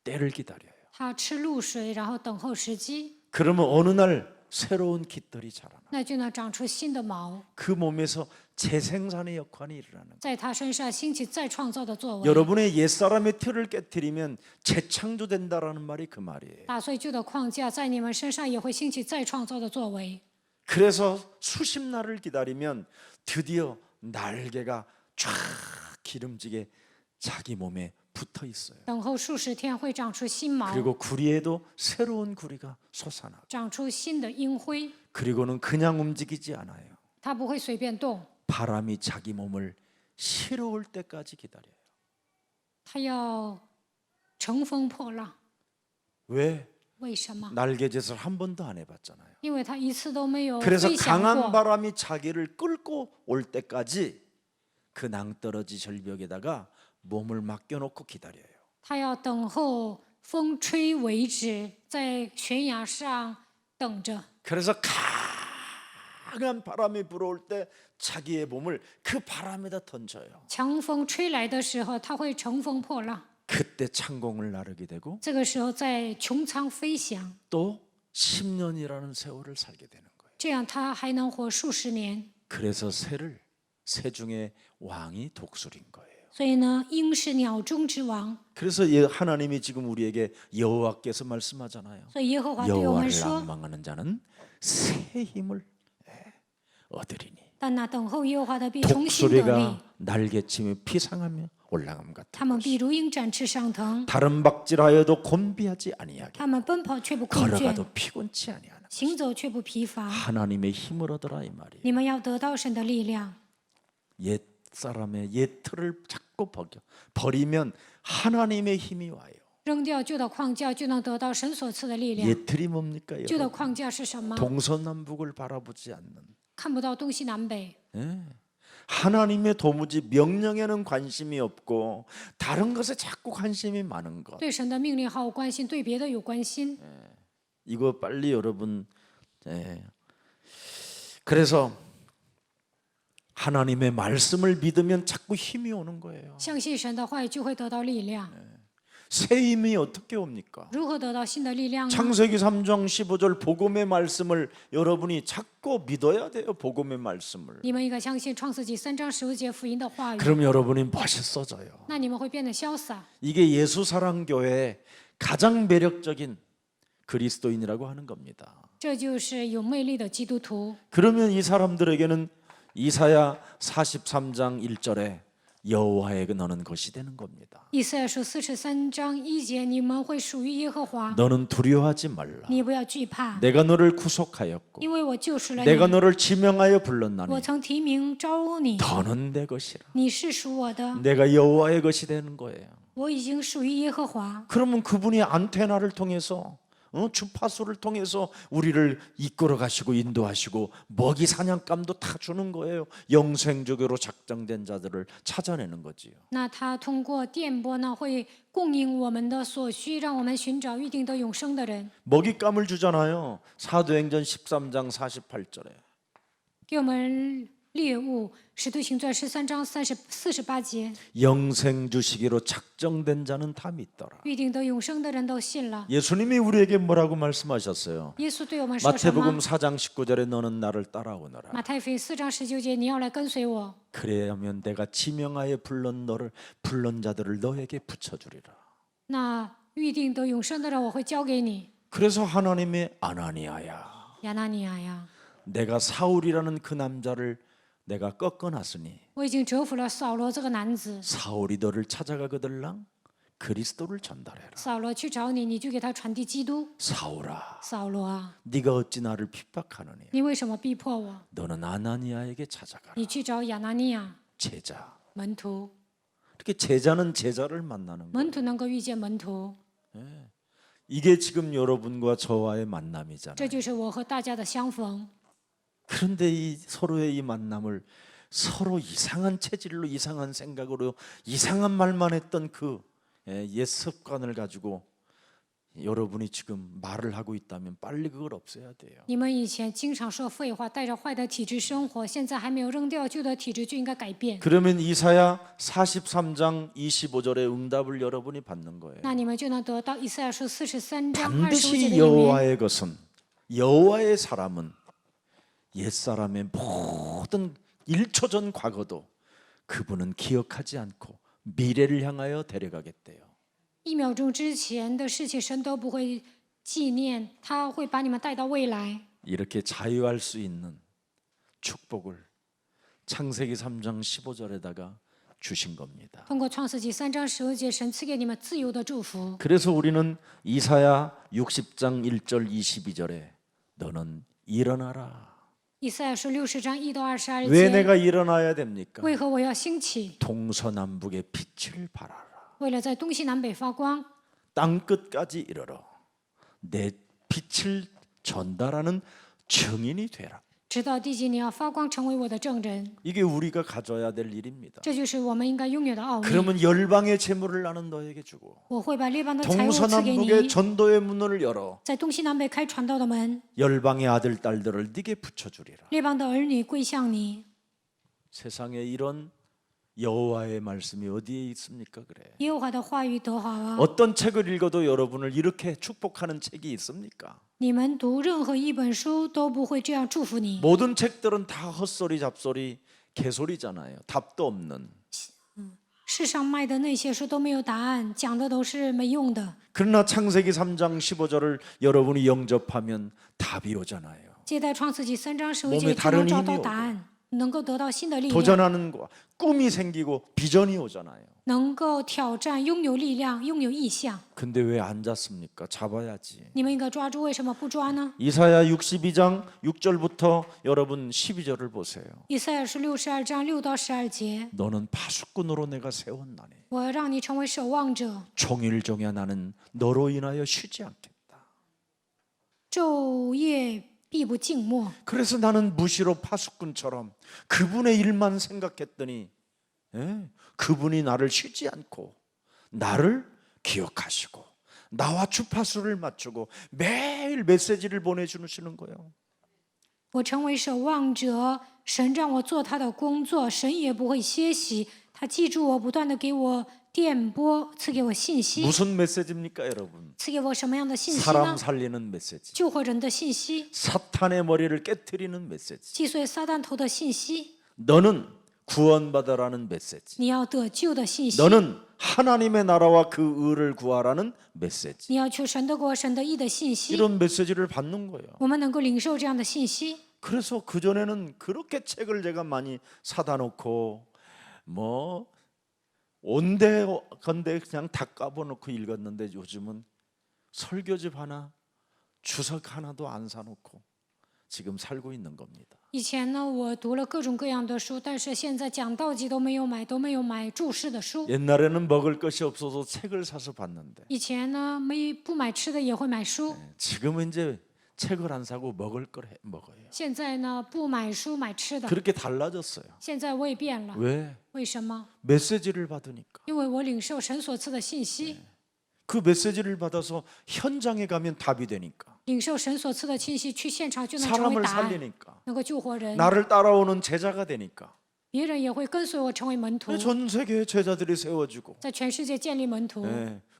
때를 기다려요. 他吃露水，然后等候时机。 그러면 어느 날 새로운 깃털이 자라나. 那就能长出新的毛， 그 몸에서 재생산의 역할이 일어나는 거예요. 在他身上兴起再创造的作为。 여러분의 옛사람의 틀을 깨뜨리면 재창조된다라는 말이 그 말이에요. 打碎旧的框架，在你们身上也会兴起再创造的作为。 그래서 수십 날을 기다리면 드디어 날개가 쫙 기름지게 자기 몸에 붙어 있어요. 等候数十天会长出新毛， 그리고 구리에도 새로운 구리가 솟아나고 长出新的鹰灰， 그리고는 그냥 움직이지 않아요. 它不会随便动， 바람이 자기 몸을 실어올 때까지 기다려요. 它要乘风破浪。 왜? 为什么？ 날개짓을 한 번도 안 해봤잖아요. 因为它一次都没有 그래서 飞翔 강한 过， 바람이 자기를 끌고 올 때까지 그 낭떠러지 절벽에다가 몸을 맡겨놓고 기다려요. 它要等候风吹为止，在悬崖上等着。 그래서 강한 바람이 불어올 때 자기의 몸을 그 바람에다 던져요. 强风吹来的时候，它会乘风破浪。 그때 창공을 나르게 되고 这个时候在穹苍飞翔， 또 10년이라는 세월을 살게 되는 거예요. 这样它还能活数十年。 그래서 새 중에 왕이 독수리인 거예요. 所以呢，鹰是鸟中之王。 그래서 하나님이 지금 우리에게 여호와께서 말씀하잖아요. 所以耶和华对我们 여호와를 说 앙망하는 자는 새 힘을 얻으리니 但那等候耶和华的必重新得力， 독수리가 날개치며 피상하며 올라감 他 같은 们必如鹰展翅上腾， 다른 박질하여도 곤비하지 아니하게 他们奔跑却不困倦， 걸어가도 피곤치 아니하는 行走却不疲乏。 하나님의 힘을 얻으라 이 말이에요. 你们要得到神的力量， 옛 사람의 옛 틀을 자꾸 버리면 하나님의 힘이 와요. 扔掉旧的框架，就能得到神所赐的力量。 옛 틀이 뭡니까? 旧的 여러분? 框架是什么？ 동서남북을 바라보지 않는 看不到东西南北， 하나님의 도무지 명령에는 관심이 없고 다른 것에 자꾸 관심이 많은 것. 对神的命令毫无关心，对别的有关心。 이거 빨리 여러분 그래서 하나님의 말씀을 믿으면 자꾸 힘이 오는 거예요. 相信神的话语，就会得到力量。 새 힘이 어떻게 옵니까? 如何得到新的力量呢？ 창세기 3장 15절 복음의 말씀을 여러분이 자꾸 믿어야 돼요. 복음의 말씀을. 你们应该相信创世纪3章15节福音的话语， 그럼 여러분이 멋있어져요. 那你们会变得潇洒。 이게 예수사랑교회의 가장 매력적인 그리스도인이라고 하는 겁니다. 这就是有魅力的基督徒。 그러면 이 사람들에게는 이사야 43장 1절에 여호와의 너는 것이 되는 겁니다. 以赛亚书43章1节，你们会属于耶和华， 너는 두려워하지 말라. 你不要惧怕， 내가 너를 구속하였고 因为我救赎了 내가 你， 너를 지명하여 불렀나니 我曾提名招你， 너는 내 것이라. 你是属我的， 내가 여호와의 것이 되는 거예요. 我已经属于耶和华。 그러면 그분이 안테나를 통해서 주파수를 통해서 우리를 이끌어 가시고 인도하시고 먹이 사냥감도 다 주는 거예요. 영생적으로 작정된 자들을 찾아내는 거지요. 那他通过电波呢，会供应我们的所需，让我们寻找预定的永生的人， 먹잇감을 주잖아요. 사도행전 13장 48절에. 给我们猎物。使徒行传13章48节， 영생 주시기로 작정된 자는 다 믿더라. 预定得永生的人都信了。 예수님이 우리에게 뭐라고 말씀하셨어요? 耶稣对我们说什么 마태복음 ？ 4장 19절에 너는 나를 따라오너라. 马太福音4章19节，你要来跟随我， 그래야면 내가 지명하여 불른 자들을 너에게 붙여주리라. 那预定得永生的人我会交给你。 그래서 하나님의 아나니아야, 亚拿尼亚呀， 내가 사울이라는 그 남자를 내가 꺾어놨으니 我已经折服了扫罗这个男子。 사울이 너를 찾아가거들랑 그리스도를 전달해라. 扫罗去找你，你就给他传递基督。 사울아, 扫罗啊， 네가 어찌 나를 핍박하느냐? 你为什么逼迫我？ 너는 아나니아에게 찾아가라. 你去找亚拿尼亚 제자. 门徒， 이렇게 제자는 제자를 만나는 거예요. 门徒能够遇见门徒， 이게 지금 여러분과 저와의 만남이잖아요. 这就是我和大家的相逢。 그런데 이 서로의 이 만남을 서로 이상한 체질로 이상한 생각으로 이상한 말만 했던 그 옛 습관을 가지고 여러분이 지금 말을 하고 있다면 빨리 그걸 없애야 돼요. 你们以前经常说废话，带着坏的体质生活，现在还没有扔掉旧的体质，就应该改变。 그러면 이사야 43장 25절의 응답을 여러분이 받는 거예요. 那你们就能得到以赛亚书43章25节 반드시 的应允。 여호와의 것은 여호와의 사람은 옛사람의 모든 1초 전 과거도 그분은 기억하지 않고 미래를 향하여 데려가겠대요. 1秒钟之前的事情，神都不会纪念，他会把你们带到未来。 이렇게 자유할 수 있는 축복을 창세기 3장 15절에다가 주신 겁니다. 通过创世纪3章15节，神赐给你们自由的祝福。 그래서 우리는 이사야 60장 1절 22절에 너는 일어나라. 以赛亚书60章1到22 왜 节， 내가 일어나야 됩니까? 为何我要兴起？ 동서남북의 빛을 발하라. 为了在东西南北发光， 땅 끝까지 이르러 내 빛을 전달하는 증인이 되라. 直到地极，你要发光，成为我的证人。 이게 우리가 가져야 될 일입니다. 这就是我们应该拥有的奥秘。 그러면 열방의 재물을 나는 너에게 주고 我会把列邦的财物赐给 동서남북의 你， 전도의 문을 열어 在东西南北开传道的门， 열방의 아들 딸들을 네게 붙여주리라. 列邦的儿女归向你。 세상에 이런 여호와의 말씀이 어디에 있습니까? 그래. 耶和华的话语多好啊！ 어떤 책을 읽어도 여러분을 이렇게 축복하는 책이 있습니까? 你们读任何一本书都不会这样祝福你。 모든 책들은 다 헛소리 잡소리 개소리잖아요. 답도 없는. 世上卖的那些书都没有答案，讲的都是没用的。 그러나 창세기 3장 15절을 여러분이 영접하면 답이 오잖아요. 接待创世纪3章15 몸에 节，就 다른 能找 힘이 到 오고 答案，能够得到新的力量， 도전하는 거, 꿈이 생기고 비전이 오잖아요. 能够挑战，拥有力量，拥有意向。 근데 왜 안 잡습니까? 잡아야지. 你们应该抓住，为什么不抓呢？ 이사야 62장 6절부터 여러분 12절을 보세요. 以赛亚书62章6到12节， 너는 파수꾼으로 내가 세웠나니 我要让你成为守望者， 종일종야 나는 너로 인하여 쉬지 않겠다. 昼夜必不静默。 그래서 나는 무시로 파수꾼처럼 그분의 일만 생각했더니 그분이 나를 쉬지 않고 나를 기억하시고 나와 주파수를 맞추고 매일 메시지를 보내주시는 거예요. 我成为守望者，神让我做他的工作，神也不会歇息，他记住我，不断的给我电波，赐给我信息。 무슨 메시지입니까, 여러분? 赐给我什么样的信息 사람 呢？ 살리는 메시지. 救活人的信息， 사탄의 머리를 깨트리는 메시지. 击碎撒旦头的信息， 너는 구원받아라는 메시지. 你要得救的信息， 너는 하나님의 나라와 그 의를 구하라는 메시지. 你要求神的国、神的义的信息。 이런 메시지를 받는 거예요. 我们能够领受这样的信息。 그래서 그전에는 그렇게 책을 제가 많이 사다 놓고 뭐 온데건데 그냥 다 까봐놓고 읽었는데 요즘은 설교집 하나 주석 하나도 안 사놓고 지금 살고 있는 겁니다. 以前呢，我读了各种各样的书，但是现在讲道集都没有买，都没有买注释的书。 옛날에는 먹을 것이 없어서 책을 사서 봤는데 以前呢，不买吃的也会买书。 지금은 이제 책을 안 사고 먹을 걸 먹어요. 现在呢，不买书买吃的。 그렇게 달라졌어요. 现在我也变了， 왜? 为什么？ 메시지를 받으니까. 因为我领受神所赐的信息， 그 메시지를 받아서 현장에 가면 답이 되니까. 领受神所赐的信息，去现场就能成为 사람을 答案， 살리니까. 能够救活人。 나를 따라오는 제자가 되니까. 别人也会跟随我成为门徒， 전 세계에 제자들이 세워지고 在全世界建立门徒。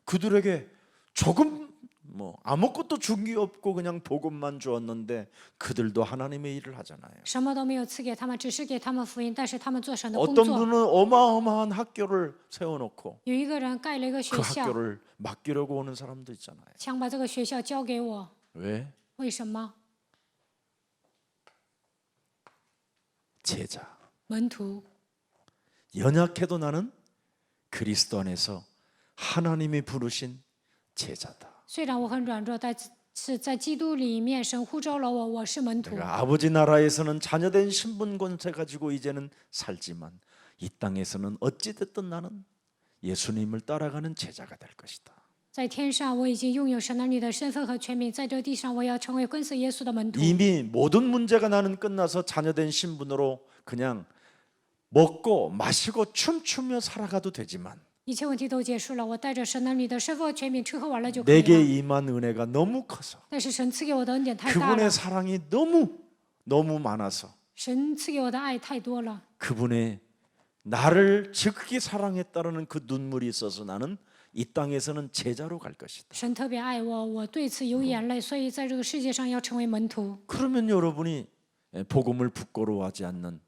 그들에게 조금 뭐 아무것도 준 게 없고 그냥 복음만 주었는데 그들도 하나님의 일을 하잖아요. 什么都没有赐给他们，只是给他们福音，但是他们做神的工 어떤 作。 분은 어마어마한 학교를 세워놓고 有一个人盖了一个 그 学校， 학교를 맡기려고 오는 사람도 있잖아요. 想把这个学校交给我， 왜? 为什么？ 제자. 门徒， 연약해도 나는 그리스도 안에서 하나님이 부르신 제자다. 虽然我很软弱，但是在基督里面，神呼召了我，我是门徒。 내가 아버지 나라에서는 자녀된 신분 권세 가지고 이제는 살지만 이 땅에서는 어찌 됐든 나는 예수님을 따라가는 제자가 될 것이다. 在天上，我已经拥有神儿女的身份和权柄；在这地上，我要成为跟随耶稣的门徒。 이미 모든 문제가 나는 끝나서 자녀된 신분으로 그냥 먹고 마시고 춤추며 살아가도 되지만 一切问题都结束了，我带着神儿女的身份和权柄吃喝玩乐就可以 내게 了。 임한 은혜가 너무 커서 但是神赐给我的恩典太大了 그분의 ， 사랑이 너무 많아서 神赐给我的爱太多了。 그분의 나를 지극히 사랑했다는 그 눈물이 있어서 나는 이 땅에서는 제자로 갈 것이다. 神特别爱我，我对此有眼泪，所以在这个世界上要成为门徒。 그러면 여러분이 복음을 부끄러워하지 않는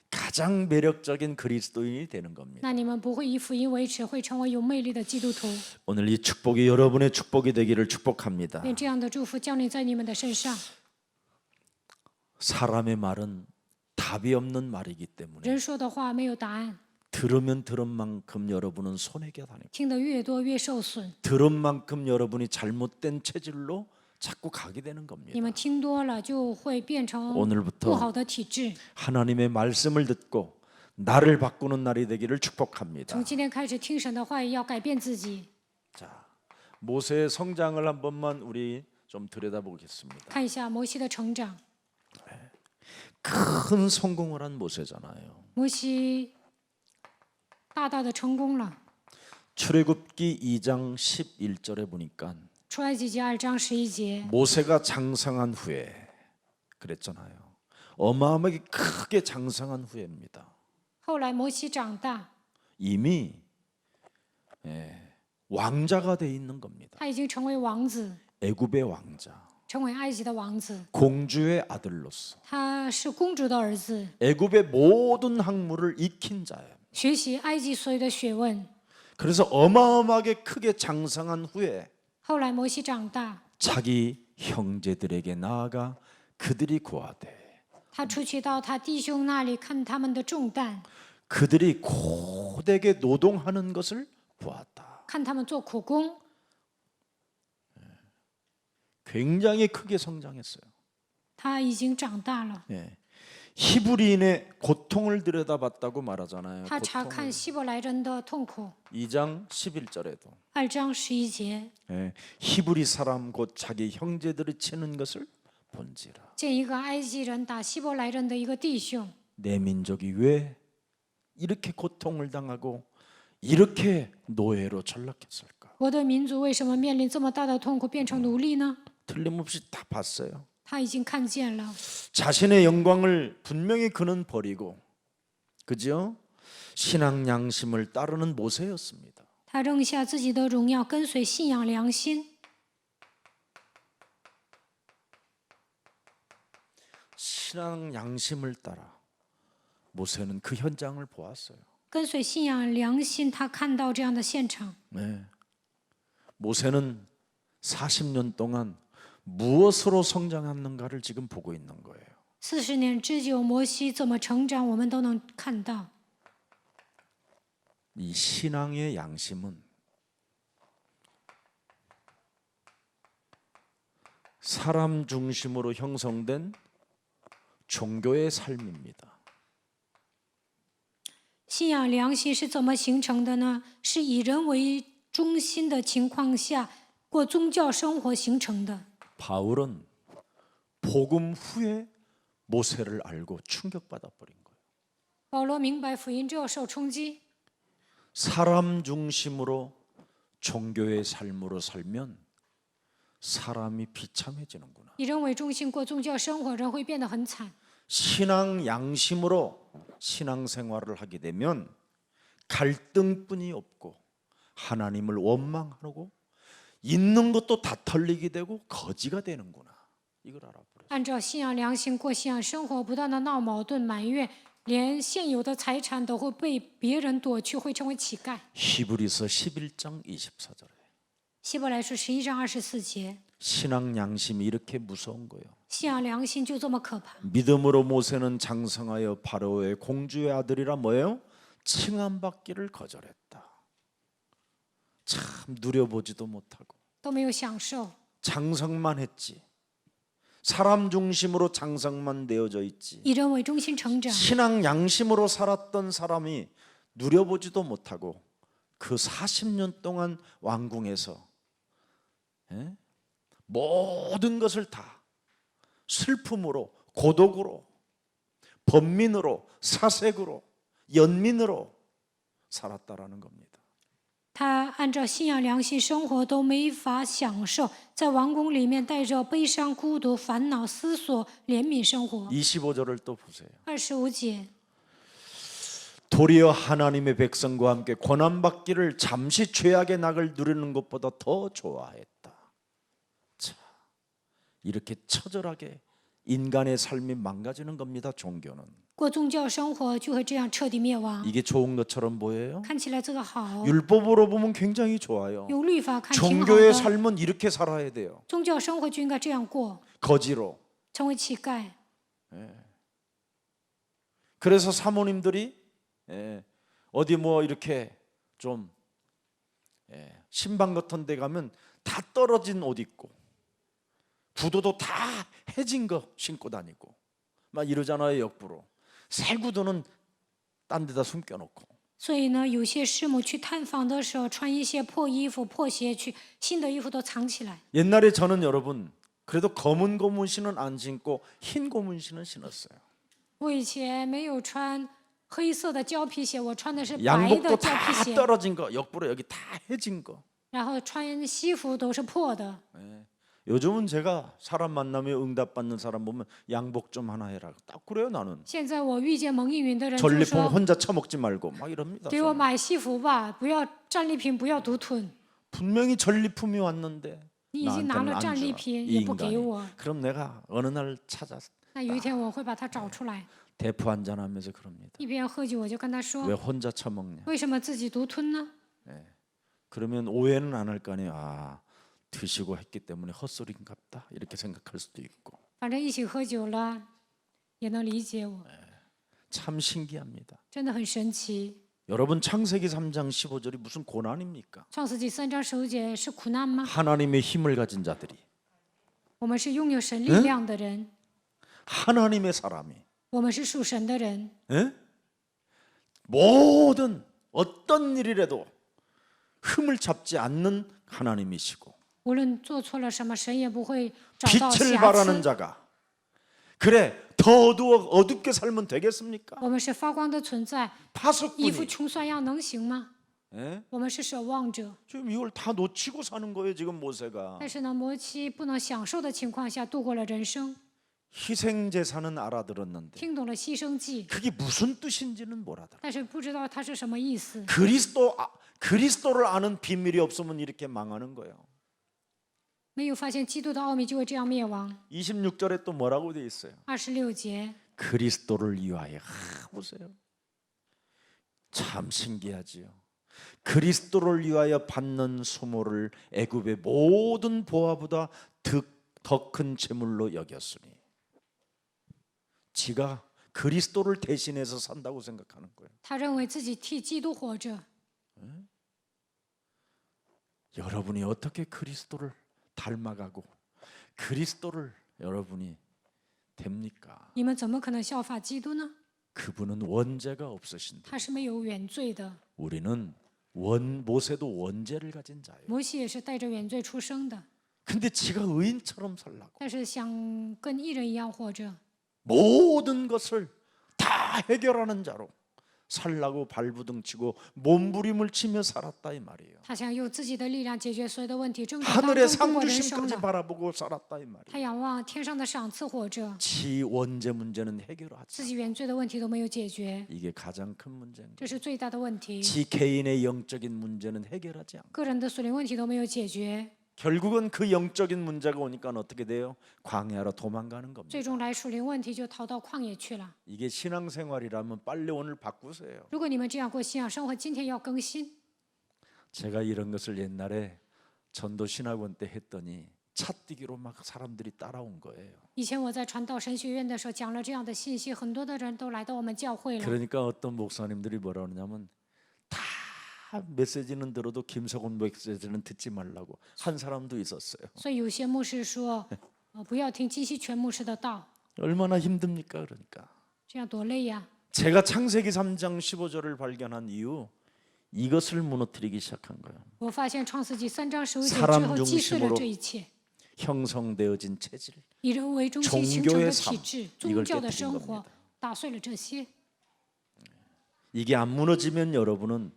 가장 매력적인 그리스도인이 되는 겁니다. 那你们不会以福音为耻，会成为有魅力的基督徒。 오늘 이 축복이 여러분의 축복이 되기를 축복합니다. 愿这样的祝福降临在你们的身上。 사람의 말은 답이 없는 말이기 때문에 人说的话没有答案， 들으면 들은 만큼 여러분은 손해가 다니고 听得越多越受损。 들은 만큼 여러분이 잘못된 체질로 자꾸 가게 되는 你 겁니다. 们听多了就会变成 오늘부터 不好的体质。 하나님의 말씀을 듣고 나를 바꾸는 날이 되기를 축복합니다. 从今天开始听神的话语，要改变自己。 자, 모세의 성장을 한 번만 우리 좀 들여다보겠습니다. 看一下摩西的成长。 큰 성공을 한 모세잖아요. 摩西大大的成功了。 출애굽기 2장 11절에 보니까 出埃及记2章11节， 모세가 장성한 후에 그랬잖아요. 어마어마하게 크게 장성한 후에입니다. 后来摩西长大， 이미 왕자가 돼 있는 겁니다. 他已经成为王子， 애굽의 왕자, 成为埃及的王子。 공주의 아들로서 他是公主的儿子， 애굽의 모든 학문을 익힌 자예요. 学习埃及所有的学问。 그래서 어마어마하게 크게 장성한 후에 后来摩西长大， 자기 형제들에게 나아가 그들이 구하되 他出去到他弟兄那里看他们的重担， 그들이 고되게 노동하는 것을 보았다. 看他们做苦工。 굉장히 크게 성장했어요. 他已经长大了， 예. 히브리인의 고통을 들여다봤다고 말하잖아요. 他查 고통을. 看希伯来人的痛苦。 2장 11절에도 2章11节， 히브리 사람 곧 자기 형제들이 치는 것을 본지라. 见一个埃及人打希伯来人的一个弟兄， 내 민족이 왜 이렇게 고통을 당하고 이렇게 노예로 전락했을까? 我的民族为什么面临这么大的痛苦，变成奴隶呢？ 틀림없이 다 봤어요. 他已经看见了， 자신의 영광을 분명히 그는 버리고, 그죠? 신앙 양심을 따르는 모세였습니다. 他扔下自己的荣耀，跟随信仰良心。 신앙 양심을 따라 모세는 그 현장을 보았어요. 跟随信仰良心，他看到这样的现场。 네. 모세는 40년 동안 무엇으로 성장했는가를 지금 보고 있는 거예요. 40年之久，摩西怎么成长，我们都能看到。 이 신앙의 양심은 사람 중심으로 형성된 종교의 삶입니다. 信仰良心是怎么形成的呢？是以人为中心的情况下过宗教生活形成的。 바울은 복음 후에 모세를 알고 충격받아 버린 거예요. 保罗明白福音之后受冲击， 사람 중심으로 종교의 삶으로 살면 사람이 비참해지는구나. 以人为中心过宗教生活，人会变得很惨。 신앙 양심으로 신앙생활을 하게 되면 갈등뿐이 없고 하나님을 원망하고 있는 것도 다 털리게 되고 거지가 되는구나. 이걸 알아버렸어요. 按照信仰良心过信仰生活，不断的闹矛盾、埋怨，连现有的财产都会被别人夺去，会成为乞丐。 히브리서 11장 24절에 希伯来书11章24节， 신앙 양심이 이렇게 무서운 거예요. 信仰良心就这么可怕。 믿음으로 모세는 장성하여 바로의 공주의 아들이라 뭐예요? 칭함받기를 거절했다. 참 누려보지도 못하고 都没有享受， 장성만 했지. 사람 중심으로 장성만 되어져 있지. 以人为中心成长。 신앙 양심으로 살았던 사람이 누려보지도 못하고 그 40년 동안 왕궁에서 모든 것을 다 슬픔으로, 고독으로, 번민으로, 사색으로, 연민으로 살았다라는 겁니다. 他按照信仰良心生活都没法享受，在王宫里面带着悲伤、孤独、烦恼、思索、怜悯生活。 25절을 또 보세요. 25节， 도리어 하나님의 백성과 함께 고난받기를 잠시 죄악의 낙을 누리는 것보다 더 좋아했다. 자, 이렇게 처절하게 인간의 삶이 망가지는 겁니다. 종교는. 过宗教生活就会这样彻底灭亡。 이게 좋은 것처럼 보여요? 看起来这个好， 율법으로 보면 굉장히 좋아요. 用律法看挺好 종교의 的。 삶은 이렇게 살아야 돼요. 宗教生活就应该这样过， 거지로. 成为乞丐。 그래서 사모님들이 어디 뭐 이렇게 좀 신방 같은 데 가면 다 떨어진 옷 입고 구두도 다 해진 거 신고 다니고 막 이러잖아요. 역부로. 새 구두는 딴 데다 숨겨놓고. 所以呢，有些师母去探访的时候，穿一些破衣服、破鞋去，新的衣服都藏起来。 옛날에 저는 여러분 그래도 검은 고무신은 안 신고 흰 고무신은 신었어요. 我以前没有穿黑色的胶皮鞋，我穿的是白的 양복도 胶皮 다 鞋， 떨어진 거 역부로 여기 다 해진 거. 然后穿西服都是破的。 요즘은 제가 사람 만나면 응답받는 사람 보면 양복 좀 하나 해라. 딱 그래요 나는. 现在我遇见蒙应允的人就 전리품 说 혼자 처먹지 말고 막 이럽니다. 给我 저는. 买西服吧，不要战利品，不要独吞。 분명히 전리품이 왔는데 你已经拿 나한테는 了 안 战利 줘. 品， 이 也不给 인간이. 我。 그럼 내가 어느 날 찾아서 那有一天我会把它找出来， 대포 한잔하면서 그럽니다. 一边喝酒我就跟他说 왜 ：“ 혼자 처먹냐? 为什么自己独吞呢？ 그러면 오해는 안 할 거 아니에요. 아 드시고 했기 때문에 헛소리인갑다 이렇게 생각할 수도 있고. 反正一起喝酒了，也能理解我， 참 신기합니다. 真的很神奇。 여러분 창세기 3장 15절이 무슨 고난입니까? 创世纪3章15节是苦难吗？ 하나님의 힘을 가진 자들이 我们是拥有神力量的人， 하나님의 사람이 我们是属神的人， 에? 모든 어떤 일이라도 흠을 잡지 않는 하나님이시고 无论做错了什么，神也不会找到 빛을 瑕 바라는 疵。 자가 그래 더 어둡게 살면 되겠습니까? 我们是发光的存在，一副 파수꾼이 穷酸样能行吗？ 에? 我们是守望者， 지금 이걸 다 놓치고 사는 거예요 지금 모세가. 但是呢，摩西不能享受的情况下度过了人生， 희생제사는 알아들었는데 听懂了牺牲祭， 그게 무슨 뜻인지는 못 알아들어. 但是不知道它是什么意思。 그리스도를 아는 비밀이 없으면 이렇게 망하는 거예요. 没有发现基督的奥秘，就会这样灭亡。 26절에 또 뭐라고 돼 있어요? 26节， 그리스도를 위하여. 보세요. 참 신기하지요. 그리스도를 위하여 받는 수모를 애굽의 모든 보화보다 더 큰 재물로 여겼으니. 지가 그리스도를 대신해서 산다고 생각하는 거예요. 他认为自己替基督活着。 여러분이 어떻게 그리스도를 닮아가고 그리스도를 여러분이 됩니까? 你们怎么可能效法基督呢？ 그분은 원죄가 없으신데 他是没有原罪的， 우리는 모세도 원죄를 가진 자예요. 摩西也是带着原罪出生的， 근데 지가 의인처럼 살라고 但是想跟义人一样活着， 모든 것을 다 해결하는 자로 살라고 발부둥치고 몸부림을 치며 살았다 이 말이에요. 他想用自己的力量解决所有的问题，争取当 하늘의 中度过人生 상주심까지 的。 바라보고 살았다 이 말이에요. 他仰望天上的赏赐活着， 지 원죄 문제는 해결하지. 自己原罪的问题都没有解决， 이게 가장 큰 문제인 거예요. 这是最大的问题。 지 개인의 영적인 문제는 해결하지 않고 个人的属灵问题都没有解决， 결국은 그 영적인 문제가 오니까 어떻게 돼요? 광야로 도망가는 겁니다. 最终来属灵问题就逃到旷野去了。 이게 신앙생활이라면 빨리 오늘 바꾸세요. 如果你们这样过信仰生活，今天要更新。 제가 이런 것을 옛날에 전도 신학원 때 했더니 차뛰기로 막 사람들이 따라온 거예요. 以前我在传道神学院的时候讲了这样的信息，很多的人都来到我们教会了。 그러니까 어떤 목사님들이 뭐라 그러냐면 다 메시지는 들어도 김석훈 메시지는 듣지 말라고 한 사람도 있었어요. 所以有些牧师说，不要听金希全牧师的道， 얼마나 힘듭니까 그러니까. 这样多累呀！ 제가 창세기 3장 15절을 발견한 이후 이것을 무너뜨리기 시작한 거예요. 我发现创世纪3章15节之 사람 后击碎了 중심으로 这一切， 형성되어진 체질. 以人为中心形成 종교의 的 삶 体制、 이걸 宗教的 깨뜨린 生活 겁니다. ，打碎了这些。 이게 안 무너지면 여러분은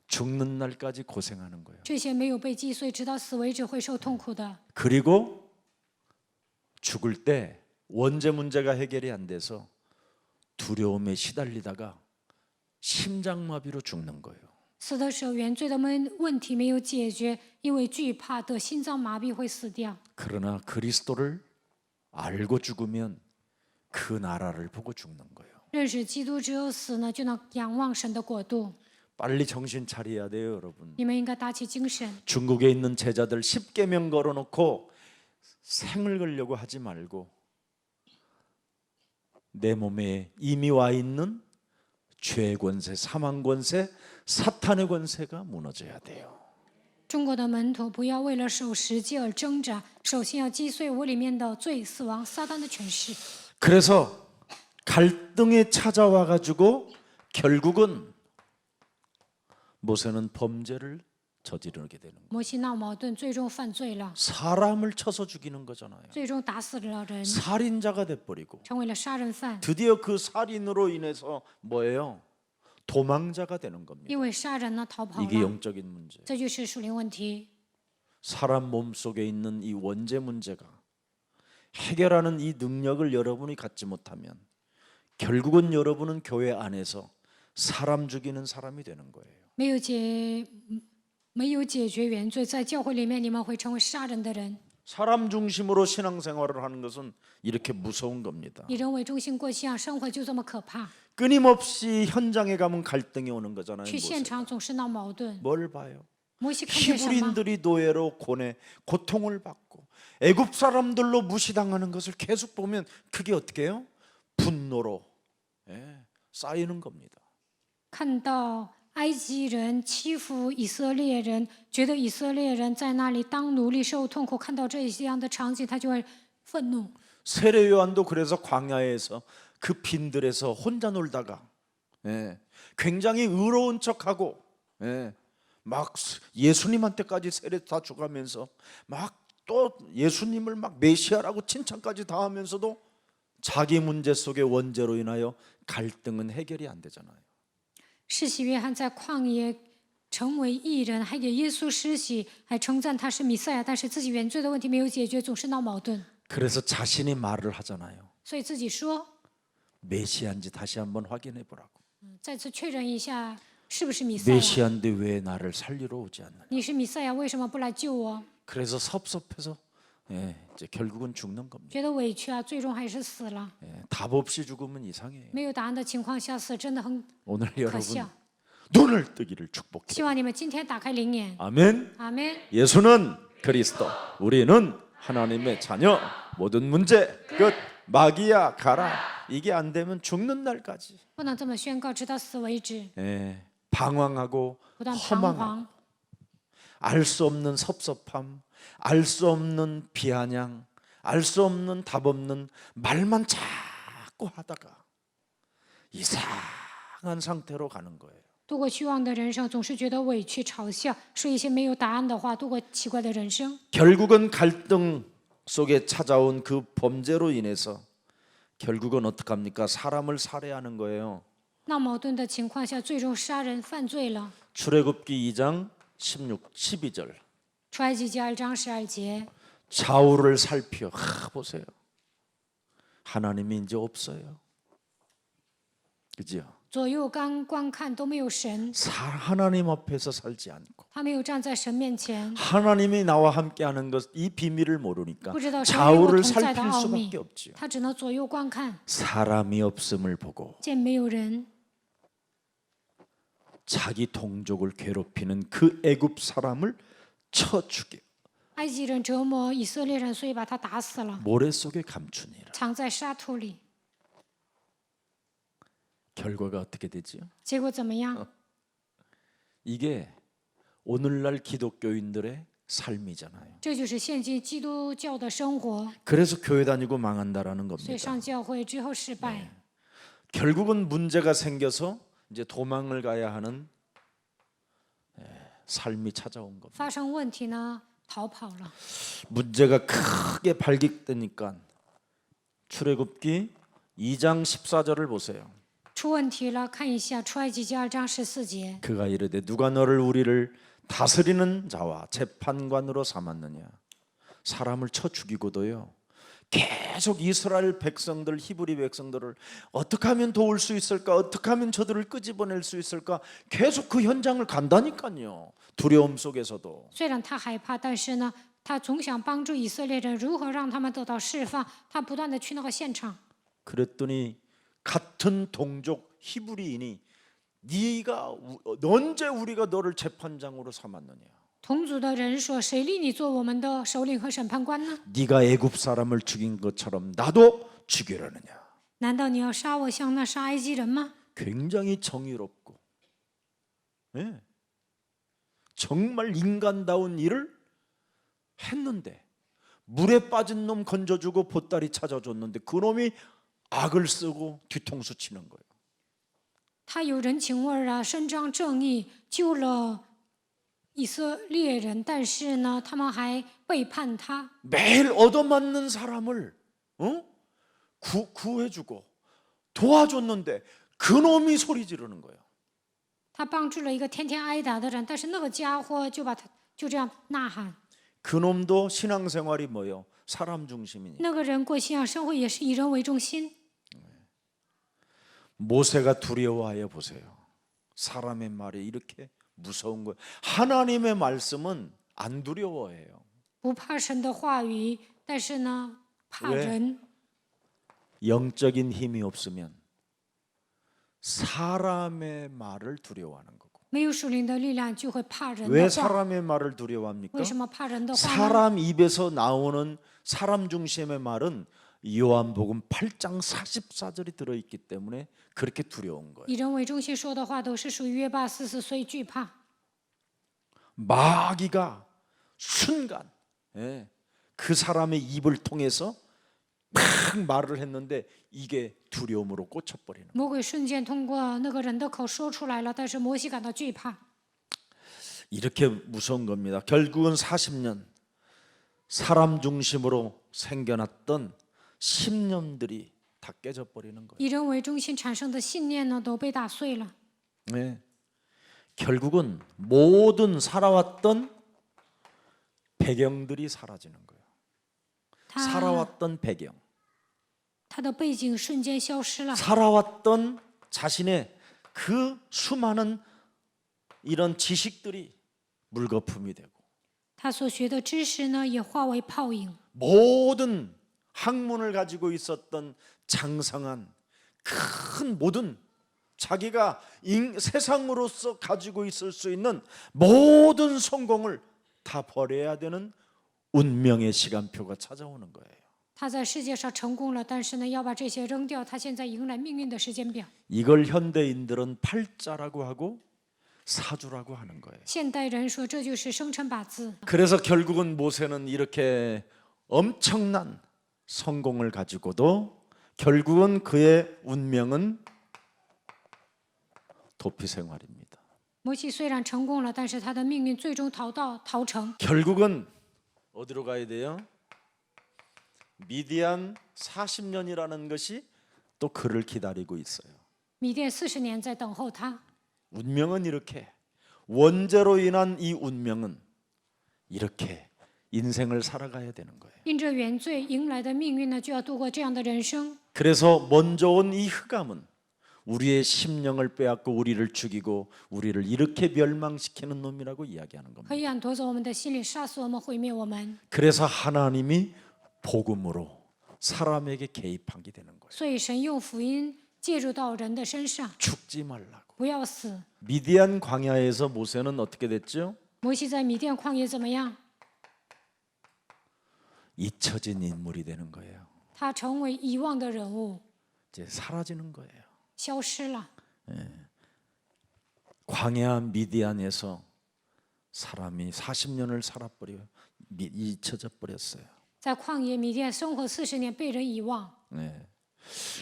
죽는 날까지 고생하는 거예요. 这些没有被击碎，直到死为止会受痛苦的。 그리고 죽을 때 원죄 문제가 해결이 안 돼서 두려움에 시달리다가 심장마비로 죽는 거예요. 死的时候原罪的问题没有解决，因为惧怕得心脏麻痹会死掉。 그러나 그리스도를 알고 죽으면 그 나라를 보고 죽는 거예요. 认识基督只有死呢，就能仰望神的国度。 빨리 정신 차려야 돼요, 여러분. 你们应该打起精神。 중국에 있는 제자들 10계명 걸어놓고 생을 걸려고 하지 말고 내 몸에 이미 와 있는 죄의 권세, 사망 권세, 사탄의 권세가 무너져야 돼요. 中国的门徒不要为了守十诫而挣扎，首先要击碎我里面的罪、死亡、撒旦的权势。 그래서 갈등에 찾아와 가지고 결국은 모세는 범죄를 저지르게 되는 거예요. 摩西闹矛盾，最终犯罪了， 사람을 쳐서 죽이는 거잖아요. 最终打死了人， 살인자가 돼버리고 成为了杀人犯。 드디어 그 살인으로 인해서 뭐예요? 도망자가 되는 겁니다. 因为杀人呢逃跑 이게 了， 영적인 문제. 这就是属灵问题。 사람 몸속에 있는 이 원죄 문제가 해결하는 이 능력을 여러분이 갖지 못하면 결국은 여러분은 교회 안에서 사람 죽이는 사람이 되는 거예요. 没有解决原罪，在教会里面你们会成为杀人的人。 사람 중심으로 신앙생활을 하는 것은 이렇게 무서운 겁니다. 以人为中心过信仰生活就这么可怕， 끊임없이 현장에 가면 갈등이 오는 거잖아요. 去现场总是闹矛盾。 뭘 봐요? 摩西看见什么？ 히브리인들이 노예로 고통을 받고 애굽 사람들로 무시당하는 것을 계속 보면 그게 어떻게 해요? 분노로 쌓이는 겁니다. 看到埃及人欺负以色列人，觉得以色列人在那里当奴隶受痛苦，看到这样的场景，他就会愤怒。 세례 요한도 그래서 광야에서 그 빈들에서 혼자 놀다가 굉장히 의로운 척하고 막 예수님한테까지 세례 다 줘가면서 막 또 예수님을 막 메시아라고 칭찬까지 다 하면서도 자기 문제 속의 원죄로 인하여 갈등은 해결이 안 되잖아요. 世袭约翰在旷野成为义人，还给耶稣施洗，还称赞他是弥赛亚，但是自己原罪的问题没有解决，总是闹矛盾， 그래서 자신이 말을 하잖아요. 所以自己说， 메시아인지 다시 한번 확인해 보라고. 再次确认一下是不是弥赛亚。 메시아인데 왜 나를 살리러 오지 않느냐. 你是弥赛亚，为什么不来救我？ 그래서 섭섭해서 이제 결국은 죽는 겁니다. 觉得委屈啊，最终还是死了。 답 없이 죽으면 이상해요. 没有答案的情况下死，真的很 오늘 可 여러분 笑。 눈을 뜨기를 축복해요. 希望你们今天打开灵眼。 아멘. 阿门。 예수는 그리스도, 우리는 하나님의 자녀. 모든 문제 끝. 마귀야 가라. 이게 안 되면 죽는 날까지 不能这么宣告，直到死为止。 방황하고 不断彷 허망하고 徨， 알 수 없는 섭섭함, 알 수 없는 비아냥, 알 수 없는 답 없는 말만 자꾸 하다가 이상한 상태로 가는 거예요. 度过虚妄的人生，总是觉得委屈、嘲笑，说一些没有答案的话，度过奇怪的人生。 결국은 갈등 속에 찾아온 그 범죄로 인해서 결국은 어떡합니까? 사람을 살해하는 거예요. 闹矛盾的情况下，最终杀人犯罪了。 출애굽기 2장 12절 出埃及记2章12节， 좌우를 살피어 보세요. 하나님이 이제 없어요. 그죠? 左右观看都没有神， 하나님 앞에서 살지 않고 他没有站在神面前， 하나님이 나와 함께하는 것 이 비밀을 모르니까 不知道神与我 좌우를 同在的 살필 奥秘 수밖에 ， 없지요. 他只能左右观看， 사람이 없음을 보고 见没有人， 자기 동족을 괴롭히는 그 애굽 사람을 쳐 죽여 埃及人折磨以色列人，所以把他打死了， 모래 속에 감추니라. 藏在沙土里。 결과가 어떻게 되죠? 结果怎么样？ 이게 오늘날 기독교인들의 삶이잖아요. 这就是现今基督教的生活， 그래서 교회 다니고 망한다라는 所以 겁니다. 上教会之后失败， 결국은 문제가 생겨서 이제 도망을 가야 하는 삶이 찾아온 겁니다. 发生问题呢，逃跑了。 문제가 크게 발견되니까 출애굽기 2장 14절을 보세요. 出问题了，看一下出埃及记2章14节。 그가 이르되 누가 너를 우리를 다스리는 자와 재판관으로 삼았느냐. 사람을 쳐 죽이고도요. 계속 이스라엘 백성들, 히브리 백성들을 어떻게 하면 도울 수 있을까? 어떻게 하면 저들을 끄집어낼 수 있을까? 계속 그 현장을 간다니까요. 두려움 속에서도. 虽然他害怕，但是呢，他总想帮助以色列人如何让他们得到释放。他不断的去那个现场。 그랬더니 같은 동족 히브리인이 네가 언제 우리가 너를 재판장으로 삼았느냐? 同族的人说：“谁立你做我们的首领和审判官呢？ 네가 애굽 사람을 죽인 것처럼 나도 죽이려느냐?" 难道你要杀我，像那杀埃及人吗？ 굉장히 정의롭고, 예, 정말 인간다운 일을 했는데 물에 빠진 놈 건져주고 보따리 찾아줬는데 그 놈이 악을 쓰고 뒤통수 치는 거예요. 他有人情味儿啊，伸张正义，救了以色列人，但是呢，他们还背叛他。 매일 얻어맞는 사람을 구해주고 도와줬는데 그 놈이 소리 지르는 거예요. 他帮助了一个天天挨打的人，但是那个家伙就把他就这样呐喊。 그 놈도 신앙생활이 뭐예요? 사람 중심이니. 那个人过信仰生活也是以人为中心。 모세가 두려워하여 보세요. 사람의 말이 이렇게 무서운 거예요. 하나님의 말씀은 안 두려워해요. 不怕神的话语，但是呢，怕 왜 人。 영적인 힘이 없으면 사람의 말을 두려워하는 거고. 没有属灵的力量，就会怕人 왜 的话。 사람의 말을 두려워합니까? 为什么怕人的话呢？ 사람 입에서 나오는 사람 중심의 말은 요한복음 8장 44절이 들어있기 때문에 그렇게 두려운 거예요. 以人为中心说的话都是属于约巴44，所以惧怕。 마귀가 순간 그 사람의 입을 통해서 막 말을 했는데 이게 두려움으로 꽂혀버리는 거예요. 魔鬼瞬间通过那个人的口说出来了，但是摩西感到惧怕。 이렇게 무서운 겁니다. 결국은 40년 사람 중심으로 생겨났던 신념들이 다 깨져버리는 거예요. 以人为中心产生的信念呢，都被打碎了。 네. 결국은 모든 살아왔던 배경들이 사라지는 거예요. 他 살아왔던 배경, 他的背景瞬间消失了， 살아왔던 자신의 그 수많은 이런 지식들이 물거품이 되고 他所学的知识呢，也化为泡影。 모든 학문을 가지고 있었던 장성한 큰 모든 자기가 세상으로서 가지고 있을 수 있는 모든 성공을 다 버려야 되는 운명의 시간표가 찾아오는 거예요. 他在世界上成功了，但是呢，要把这些扔掉。他现在迎来命运的时间表。 이걸 현대인들은 팔자라고 하고 사주라고 하는 거예요. 现代人说这就是生辰八字。 그래서 결국은 모세는 이렇게 엄청난 성공을 가지고도 결국은 그의 운명은 도피 생활입니다. 摩西虽然成功了，但是他的命运最终逃城。 결국은 어디로 가야 돼요? 미디안 40년이라는 것이 또 그를 기다리고 있어요. 米甸40年在等候他。 운명은 이렇게 원죄로 인한 이 운명은 이렇게 인생을 살아가야 되는 거예요. 因着原罪迎来的命运呢，就要度过这样的人生。 그래서 먼저 온 이 흑암은 우리의 심령을 빼앗고 우리를 죽이고 우리를 이렇게 멸망시키는 놈이라고 이야기하는 겁니다. 黑暗夺走我们的心灵，杀死我们，毁灭我们。 그래서 하나님이 복음으로 사람에게 개입하게 되는 거예요. 所以神用福音介入到人的身上， 죽지 말라고. 不要死。 미디안 광야에서 모세는 어떻게 됐죠? 摩西在米甸旷野怎么样？ 잊혀진 인물이 되는 거예요. 他成为遗忘的人物， 이제 사라지는 거예요. 消失了。 광야 미디안에서 사람이 40년을 살아버려 잊혀져 버렸어요. 在旷野米甸生活40年，被人遗忘。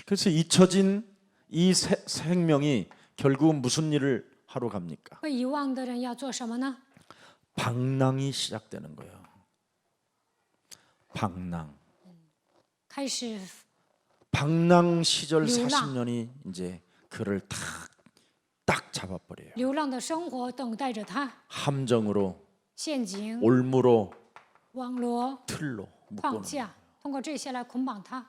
그래서 잊혀진 이 생명이 결국은 무슨 일을 하러 갑니까? 被遗忘的人要做什么呢？ 방랑이 시작되는 거예요. 방랑. 开始 방랑 시절流浪. 40년이 이제 그를 딱 잡아버려요. 流浪的生活等待着他， 함정으로, 陷阱、 올무로, 网罗、 틀로 框 묶어놓은 架通过这些来捆绑他，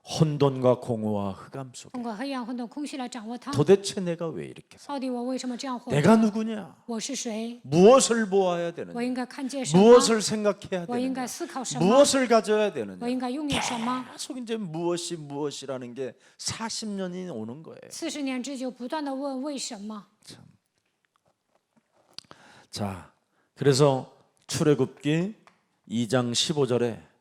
혼돈과 공허와 흑암 속에 通过黑暗混沌空虚来掌握他。 도대체 내가 왜 이렇게 살아? 到底我为什么这样活？ 내가 누구냐? 我是谁？ 무엇을 보아야 我 되느냐? 应该看见什么？ 무엇을 생각해야 我应 되느냐? 该思考什么？ 무엇을 가져야 我 되느냐? 应该拥有什么？ 계속 이제 무엇이라는 게 40년이 오는 거예요. 40年之久，不断的问为什么。 자, 그래서 출애굽기 2장 15절에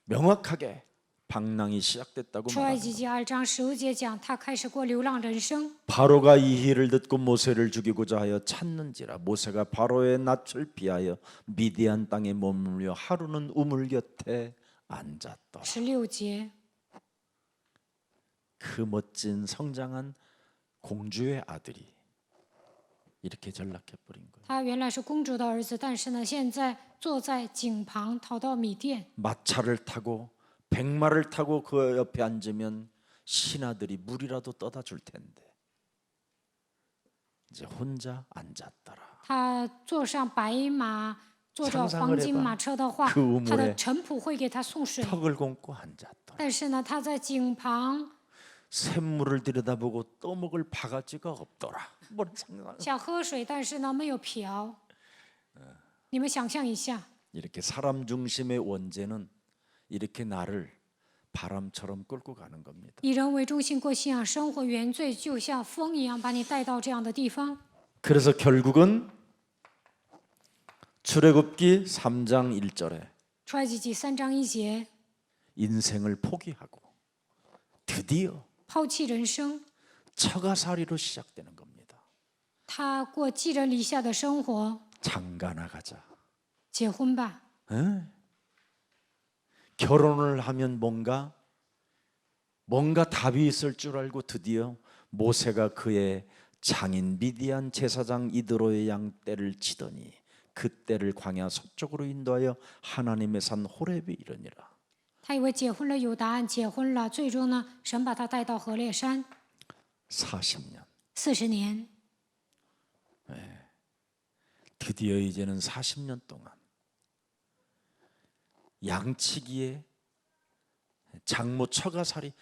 명확하게 방랑이 시작됐다고 出埃 말합니다. 及记2章15节讲，他开始过流浪人生。 바로가 이 일을 듣고 모세를 죽이고자 하여 찾는지라 모세가 바로의 낯을 피하여 미디안 땅에 머물며 하루는 우물 곁에 앉았더라. 16节， 그 멋진 성장한 공주의 아들이 이렇게 전락해 버린 거예요. 他原来是公主的儿子，但是呢，现在坐在井旁，逃到米甸。 마차를 타고 백마를 타고 그 옆에 앉으면 신하들이 물이라도 떠다 줄 텐데 이제 혼자 앉았더라. 他坐上白马，坐着 상상을 黄金 해봐 马车的话 그 우물에 他的臣仆会给他送水。 턱을 곤고 앉았더라. 但是呢，他在井旁 샘물을 들여다보고 떠먹을 바가지가 없더라. 뭘 상상? 想喝水，但是呢没有瓢。你们想象一下， 이렇게 사람 중심의 원죄는 이렇게 나를 바람처럼 끌고 가는 겁니다. 以人为中心过信仰生活，原罪就像风一样把你带到这样的地方。 그래서 결국은 출애굽기 3장 1절에 出埃及记3章1节， 인생을 포기하고 드디어 抛弃人生， 처가살이로 시작되는 겁니다. 他过寄人篱下的生活， 장가 나가자. 结婚吧。 에? 결혼을 하면 뭔가 답이 있을 줄 알고 드디어 모세가 그의 장인 미디안 제사장 이드로의 양 떼를 치더니 그 떼를 광야 서쪽으로 인도하여 하나님의 산 호렙에 이르니라. 他以为结婚了有答案，结婚了，最终呢，神把他带到河烈山 40년. 40年。 드디어 이제는 40년 동안 양치기에 장모 처가살이에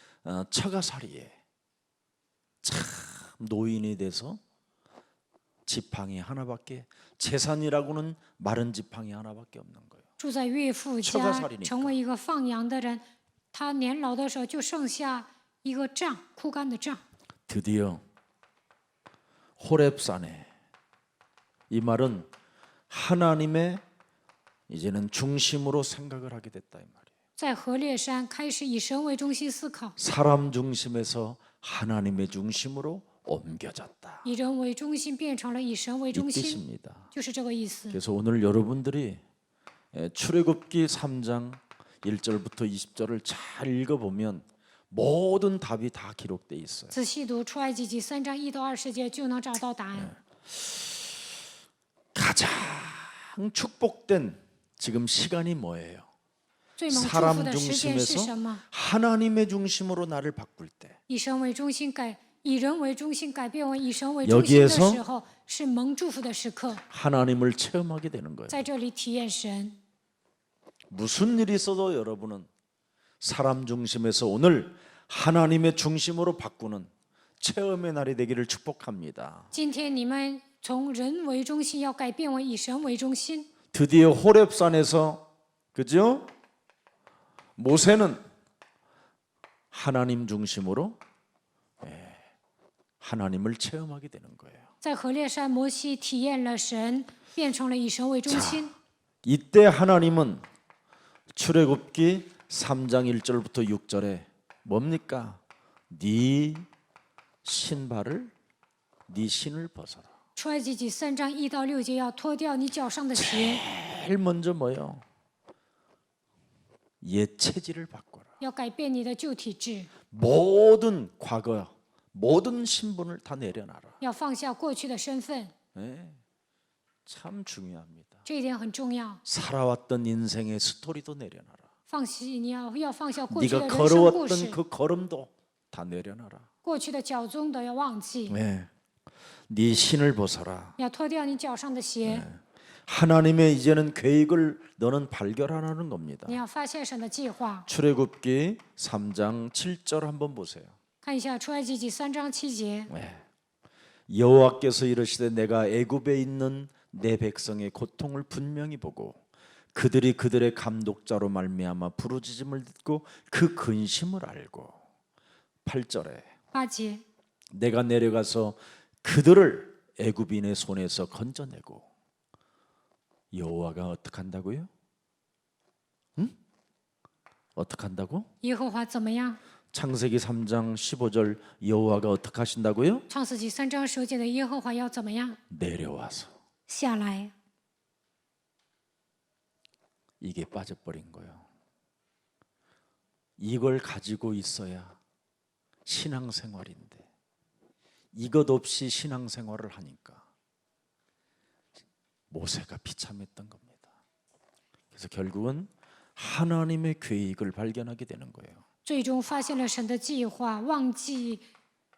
참 노인이 돼서 지팡이 하나밖에 재산이라고는 마른 지팡이 하나밖에 없는 거예요. 住在岳父家， 처가살이니까 成为一个放羊的人。他年老的时候就剩下一个杖，枯干的杖。 드디어 호렙산에 이 말은 하나님의 이제는 중심으로 생각을 하게 됐다 이 말이에요. 在河烈山开始以神为中心思考， 사람 중심에서 하나님의 중심으로 옮겨졌다. 以人为中心变成了以神为 이 中心， 뜻입니다. 就是这个意思。 그래서 오늘 여러분들이 출애굽기 3장 1절부터 20절을 잘 읽어보면 모든 답이 다 기록돼 있어요. 仔细读出埃及记3章1到20节，就能找到答案。 가장 축복된 지금 시간이 뭐예요? 最蒙祝福 사람 的时间是 중심에서 什么？ 하나님의 중심으로 나를 바꿀 때 以神为中心以人为中心改变为以神为中心的 여기에서 时候，是蒙祝福的时刻。 하나님을 체험하게 되는 거예요. 在这里体验神， 무슨 일이 있어도 여러분은 사람 중심에서 오늘 하나님의 중심으로 바꾸는 체험의 날이 되기를 축복합니다. 今天你们从人为中心要改变为以神为中心。 드디어 호렙산에서 그죠? 모세는 하나님 중심으로 하나님을 체험하게 되는 거예요. 在河烈山，摩西体验了神，变成了以神为中心。 이때 하나님은 출애굽기 3장 1절부터 6절에 뭡니까? 네 신발을 네 신을 벗어라. 出埃及记3章1到6节要脱掉你脚上的鞋， 제일 먼저 뭐요? 옛 체질을 바꿔라. 要改变你的旧体质， 모든 과거, 모든 신분을 다 내려놔라. 要放下过去的身份， 네, 참 중요합니다. 这一点很重要。 살아왔던 인생의 스토리도 내려놔라. 你要放下过去的 네가 人生故 걸어왔던 事， 그 걸음도 다 내려놔라. 过去的脚踪都要忘记， 네, 네 신을 벗어라. 要脱掉你脚上的鞋。 하나님의 이제는 계획을 너는 발견하라는 겁니다. 你要发现神的计划。 출애굽기 3장 7절 한번 보세요. 看一下出埃及记3章7节， 여호와께서 이르시되 내가 애굽에 있는 내 백성의 고통을 분명히 보고 그들이 그들의 감독자로 말미암아 부르짖음을 듣고 그 근심을 알고 8절에 8节， 내가 내려가서 그들을 애굽인의 손에서 건져내고 여호와가 어떻게 한다고요? 응? 어떻게 한다고? 耶和华怎么样？ 창세기 3장 15절 여호와가 어떻게 하신다고요? 创世纪3章15节的耶和华要怎么样？ 내려와서 下来， 이게 빠져버린 거예요. 이걸 가지고 있어야 신앙생활인데 이것 없이 신앙생활을 하니까 모세가 비참했던 겁니다. 그래서 결국은 하나님의 계획을 발견하게 되는 거예요. 最终发现了神的计划，忘记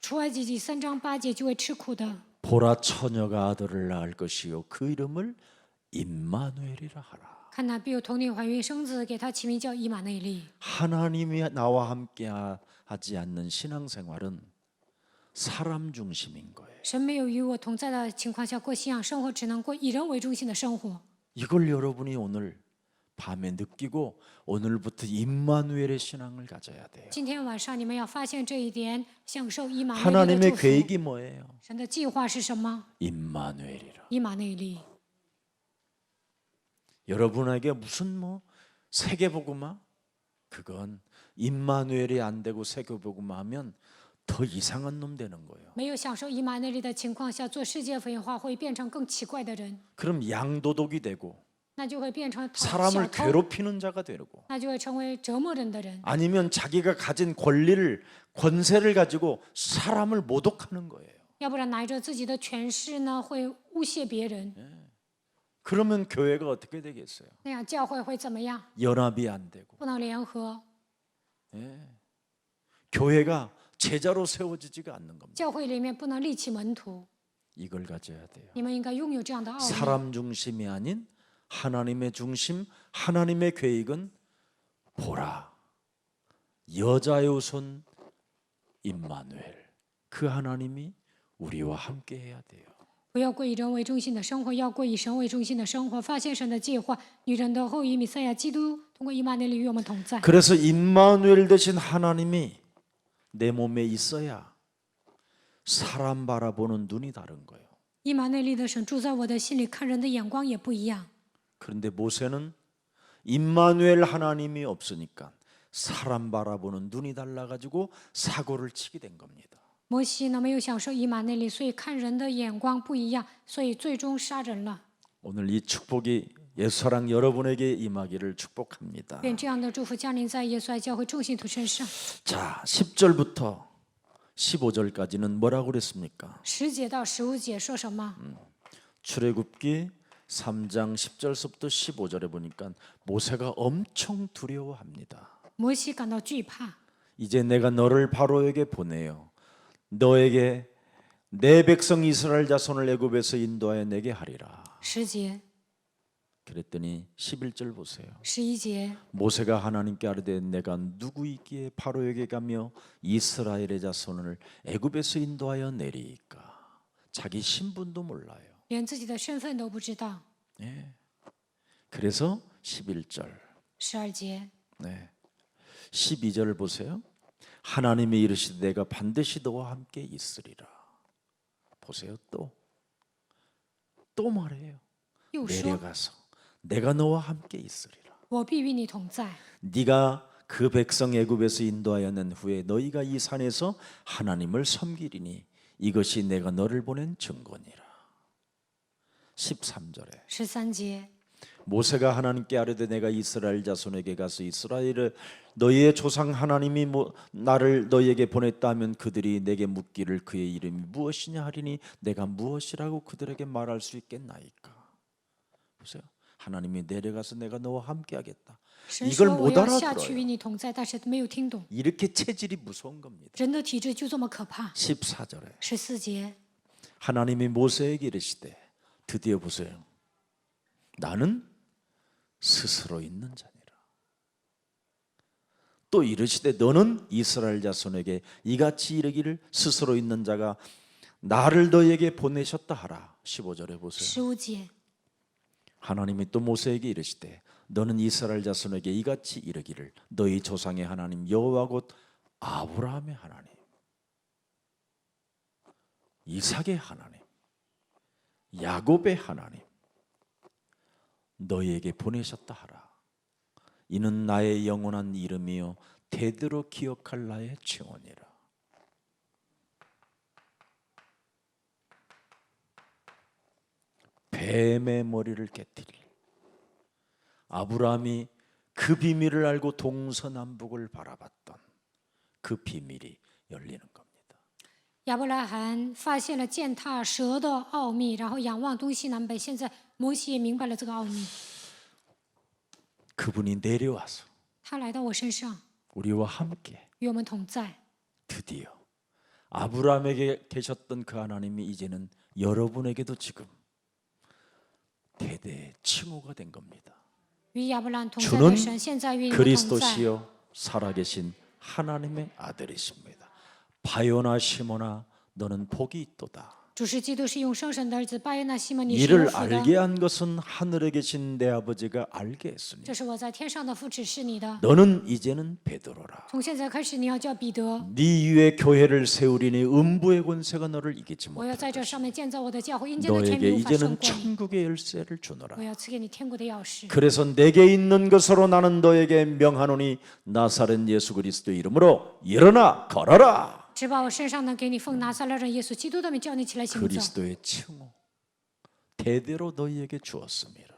出埃及记3章8节就会吃苦的。 보라 처녀가 아들을 낳을 것이요 그 이름을 임마누엘이라 하라. 看哪，必有童女怀孕生子，给他起名叫以马内利。 하나님이 나와 함께 하지 않는 신앙생활은 사람 중심인 거예요. 神没有与我同在的情况下过信仰生活，只能过以人为中心的生活。 이걸 여러분이 오늘 밤에 느끼고 오늘부터 임마누엘의 신앙을 가져야 돼요. 今天晚上你们要发现这一点，享受以马内利的 하나님의 祝福。 계획이 뭐예요? 神的计划是什么？ 임마누엘이라. 以马内利。 여러분에게 무슨 뭐 세계복음화? 그건 임마누엘이 안 되고 세계복음화 하면 더 이상한 놈 되는 거예요. 没有享受以马内利的情况下，做世界福音化会变成更奇怪的人， 그럼 양도독이 되고 那就会变成小 사람을 偷， 괴롭히는 자가 되고 那就会成为折磨人的人， 아니면 자기가 가진 권리를 권세를 가지고 사람을 모독하는 거예요. 要不然拿着自己的权势呢，会诬陷别人。 그러면 교회가 어떻게 되겠어요? 那样教会会怎么样？ 연합이 안 되고 不能联合， 교회가 제자로 세워지지가 않는 겁니다. 教会里面不能立起门徒。 이걸 가져야 돼요. 你们应该拥有这样的奥秘。 사람 중심이 아닌 하나님의 중심, 하나님의 계획은 보라 여자의 손 임마누엘 그 하나님이 우리와 함께 해야 돼요. 不要过以人为中心的生活，要过以神为中心的生活。发现神的计划，女人的后裔弥赛亚基督通过以马内利与我们同在。 그래서 임마누엘 되신 하나님이 내 몸에 있어야 사람 바라보는 눈이 다른 거예요. 以马内利的神住在我的心里，看人的眼光也不一样。 그런데 모세는 임마누엘 하나님이 없으니까 사람 바라보는 눈이 달라가지고 사고를 치게 된 겁니다. 摩西呢没有享受以马内利，所以看人的眼光不一样，所以最终杀人了。 오늘 이 축복이 예수사랑 여러분에게 임하기를 축복합니다. 愿这样的祝福降临在耶稣爱教会众信徒身上。 자, 10절부터 15절까지는 뭐라고 그랬습니까? 10节到15节说什么？ 출애굽기 3장 10절부터 15절에 보니까 모세가 엄청 두려워합니다. 摩西感到惧怕。 이제 내가 너를 바로에게 보내요. 너에게 내 백성 이스라엘 자손을 애굽에서 인도하여 내게 하리라. 10节、 그랬더니 11절 보세요. 11节， 모세가 하나님께 아뢰되 내가 누구이기에 바로에게 가며 이스라엘의 자손을 애굽에서 인도하여 내리이까. 자기 신분도 몰라요. 连自己的身份都不知道。 그래서 11절 12节、 12절을 보세요. 하나님이 이르시되 내가 반드시 너와 함께 있으리라. 보세요. 또 말해요. 又说 내려가서 내가 너와 함께 있으리라. 我必与你同在。 네가 그 백성 애굽에서 인도하여 낸 후에 너희가 이 산에서 하나님을 섬기리니 이것이 내가 너를 보낸 증거니라. 13절에 13节， 모세가 하나님께 아뢰되 내가 이스라엘 자손에게 가서 이스라엘을 너희의 조상 하나님이 나를 너희에게 보냈다 하면 그들이 내게 묻기를 그의 이름이 무엇이냐 하리니 내가 무엇이라고 그들에게 말할 수 있겠나이까. 보세요. 하나님이 내려가서 내가 너와 함께 하겠다. 神 이걸 说我 못 要下去 알아들어요. 与你同在，但是没有听懂。 이렇게 체질이 무서운 겁니다. 人的体质就这么可怕。 14절에 14节， 하나님이 모세에게 이르시되 드디어 보세요. 나는 스스로 있는 자니라. 또 이르시되 너는 이스라엘 자손에게 이같이 이르기를 스스로 있는 자가 나를 너에게 보내셨다 하라. 15절에 보세요. 15节， 하나님이 또 모세에게 이르시되 너는 이스라엘 자손에게 이같이 이르기를 너희 조상의 하나님 여호와 곧 아브라함의 하나님, 이삭의 하나님, 야곱의 하나님 너희에게 보내셨다 하라. 이는 나의 영원한 이름이요 대대로 기억할 나의 증언이라. 뱀의 머리를 깨뜨릴 아브라함이 그 비밀을 알고 동서남북을 바라봤던 그 비밀이 열리는 겁니다. 亚伯拉罕发现了践踏蛇的奥秘，然后仰望东西南北。现在摩西也明白了这个奥秘， 그분이 내려와서 他来到我身上， 우리와 함께 与我们同在。 드디어 아브라함에게 계셨던 그 하나님이 이제는 여러분에게도 지금 대대 칭호가 된 겁니다. 与亚伯拉罕同在 주는 的神，现在与你们同在。 그리스도시요 살아계신 하나님의 아들이십니다. 바요나 시모나 너는 복이 있도다. 主是基督，是永生神的儿子。巴约纳西门，你是有 이를 福的。 알게 한 것은 하늘에 계신 내 아버지가 알게 했으니 这是我在天上的父指示你的。 너는 이제는 베드로라. 从现在开始，你要叫彼得。 네 위에 교회를 세우리니 음부의 권세가 너를 이기지 我要 못하리라. 在这上面建造我的教会，阴间的权 너에게 柄无法胜 이제는 过你。 천국의 열쇠를 주노라. 我要赐给你天国的钥匙。 그래서 내게 있는 것으로 나는 너에게 명하노니 나사렛 예수 그리스도의 이름으로 일어나 걸어라. 只把我身上能给你奉拿撒勒人耶稣基督的名叫你起来行走。 그리스도의 칭호 대대로 너희에게 주었습니다.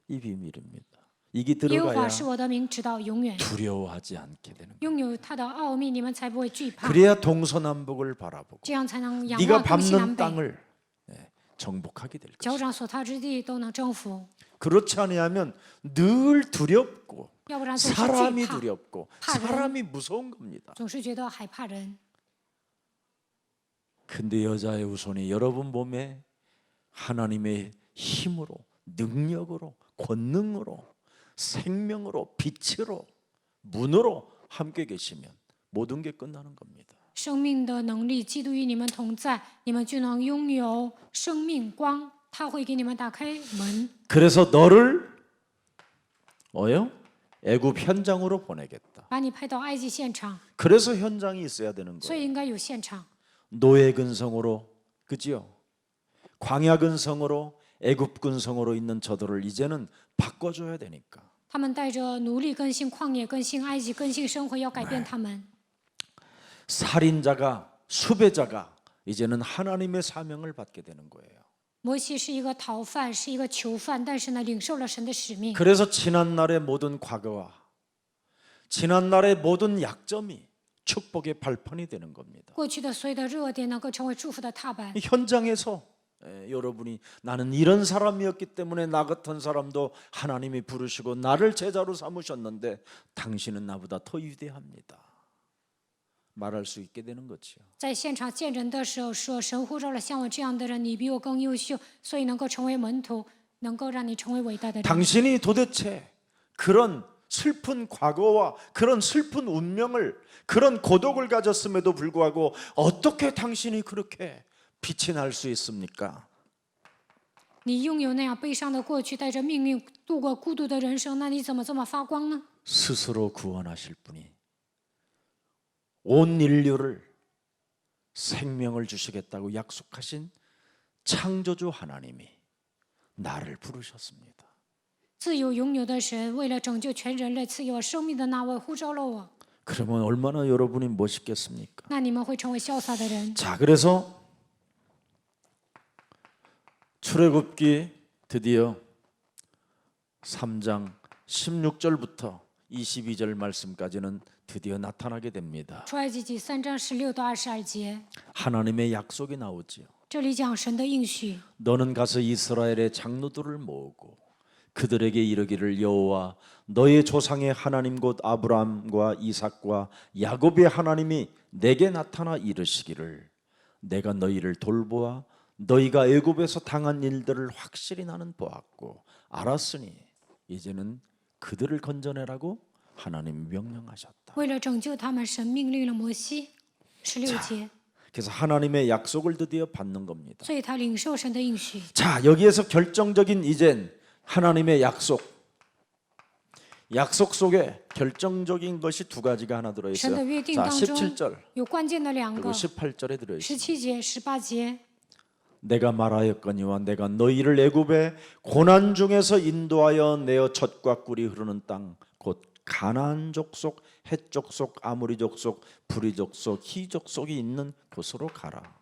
이 비밀입니다. 이게 耶和 들어가야 华是我的名，直到永远。 두려워하지 않게 되는 거예요. 拥有它的奥秘，你们才不会惧怕。 그래야 동서남북을 바라보고 这样才能仰 네가 望东西 밟는 南北， 땅을 정복하게 될 脚 것이다. 掌所踏之地都能征服。 그렇지 아니하면 늘 두렵고 要不然总是 사람이 惧怕， 두렵고怕人。 사람이 무서운 겁니다. 总是觉得害怕人。 근데 여자의 후손이 여러분 몸에 하나님의 힘으로 능력으로 권능으로 생명으로 빛으로 문으로 함께 계시면 모든 게 끝나는 겁니다. 生命的能力，基督与你们同在，你们就能拥有生命光。他会给你们打开门， 그래서 너를 애굽 현장으로 보내겠다. 把你派到埃及现场。 그래서 현장이 있어야 되는 所 거예요. 以应该有现场。 노예 근성으로 그지요? 광야 근성으로 애굽 근성으로 있는 저들을 이제는 바꿔줘야 되니까. 他们带着奴隶更新、旷野更新、埃及更新生活，要改变他们。 살인자가 수배자가 이제는 하나님의 사명을 받게 되는 거예요. 摩西是一个逃犯，是一个囚犯，但是呢，领受了神的使命。 그래서 지난날의 모든 과거와 지난날의 모든 약점이 축복의 발판이 되는 겁니다. 过去的所有的热点能够成为祝福的踏板。 현장에서 여러분이 나는 이런 사람이었기 때문에 나 같은 사람도 하나님이 부르시고 나를 제자로 삼으셨는데 당신은 나보다 더 위대합니다. 말할 수 있게 되는 거죠. 在现场见证的时候说，神呼召了像我这样的人，你比我更优秀，所以能够成为门徒，能够让你成为伟大的人。 당신이 도대체 그런 슬픈 과거와 그런 슬픈 운명을 그런 고독을 가졌음에도 불구하고 어떻게 당신이 그렇게 빛이 날 수 있습니까? 你拥有那样悲伤的过去，带着命运度过孤独的人生，那你怎么这么发光呢？ 스스로 구원하실 분이 온 인류를 생명을 주시겠다고 약속하신 창조주 하나님이 나를 부르셨습니다. 自有拥有的神，为了拯救全人类，赐给我生命的那位呼召了我。 그러면 얼마나 여러분이 멋있겠습니까? 那你们会成为潇洒的人。 자, 그래서 출애굽기 드디어 3장 16절부터 22절 말씀까지는 드디어 나타나게 됩니다. 出埃及记3章16到22节， 하나님의 약속이 나오지요. 这里讲神的应许。 너는 가서 이스라엘의 장로들을 모으고 그들에게 이르기를 여호와 너의 조상의 하나님 곧 아브라함과 이삭과 야곱의 하나님이 내게 나타나 이르시기를 내가 너희를 돌보아 너희가 애굽에서 당한 일들을 확실히 나는 보았고 알았으니 이제는 그들을 건져내라고 하나님 명령하셨다. 为了拯救他们，神命令了摩西。16节， 그래서 하나님의 약속을 드디어 받는 겁니다. 所以他领受神的应许。 자, 여기에서 결정적인 이젠 하나님의 약속 속에 결정적인 것이 두 가지가 하나 들어 神的 있어요. 约定 자, 当中 17절 有关键的两 그리고 个， 18절에 들어 있습니다. 17节、18节。 내가 말하였거니와 내가 너희를 애굽의 고난 중에서 인도하여 내어 젖과 꿀이 흐르는 땅 곧 가나안 족속, 헷 족속, 아모리 족속, 브리 족속, 히 족속이 있는 곳으로 가라.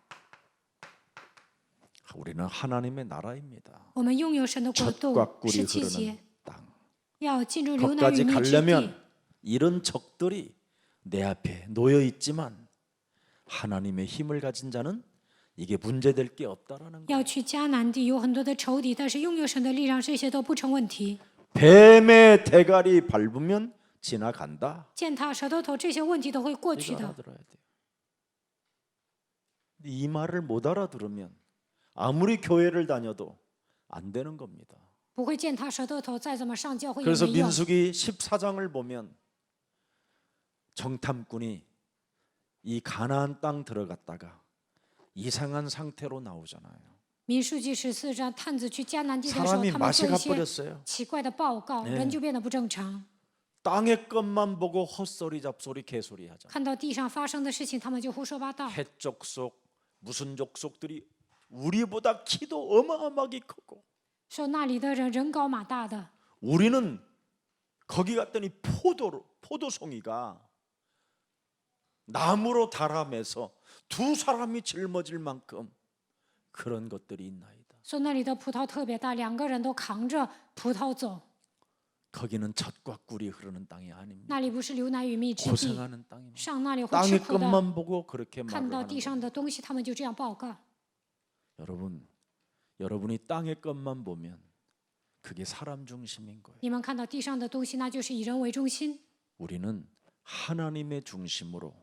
우리는 하나님의 나라입니다. 我们拥有神的国度。 젖과 꿀이 17 흐르는 节， 땅. 要进入流奶与 거기까지 蜜之地。 가려면 이런 적들이 내 앞에 놓여 있지만 하나님의 힘을 가진 자는 이게 문제될 게 없다라는 거예요. 要去迦南地有很多的仇敌，但是拥有神的力量，这些都不成问题。 뱀의 대가리 밟으면 지나간다. 践踏舌头头，这些问题都会过 이거 去的。 알아들어야 돼요. 이 말을 못 알아들으면 아무리 교회를 다녀도 안 되는 겁니다. 不会践踏舌头头，再怎么上教会也 그래서 没用。 민수기 14장을 보면 정탐꾼이 이 가나안 땅 들어갔다가 이상한 상태로 나오잖아요. 民数记14章，探子去迦南地的时候， 사람이 他们 맛이 做一些 가버렸어요. 奇怪的报告，人就变得不正常。 땅의 것만 보고 헛소리 잡소리 개소리 하잖아. 看到地上发生的事情，他们就胡说八道。 헷 족속 무슨 족속들이 우리보다 키도 어마어마하게 크고 说那里的人人高马大的， 우리는 거기 갔더니 포도송이가 나무로 달아매서 두 사람이 짊어질 만큼 그런 것들이 있나이다. 说那里的葡萄特别大，2个人都扛着葡萄走。 거기는 젖과 꿀이 흐르는 땅이 아닙니다. 那里不是流奶与蜜之地， 고생하는 땅입니다. 上那里会吃 땅의 苦的。 것만 보고 그렇게 看 말을 到 하는 地 거예요. 上的东西，他们就这样报告。 여러분이 땅의 것만 보면 그게 사람 중심인 거예요. 你们看到地上的东西，那就是以人为中心。 우리는 하나님의 중심으로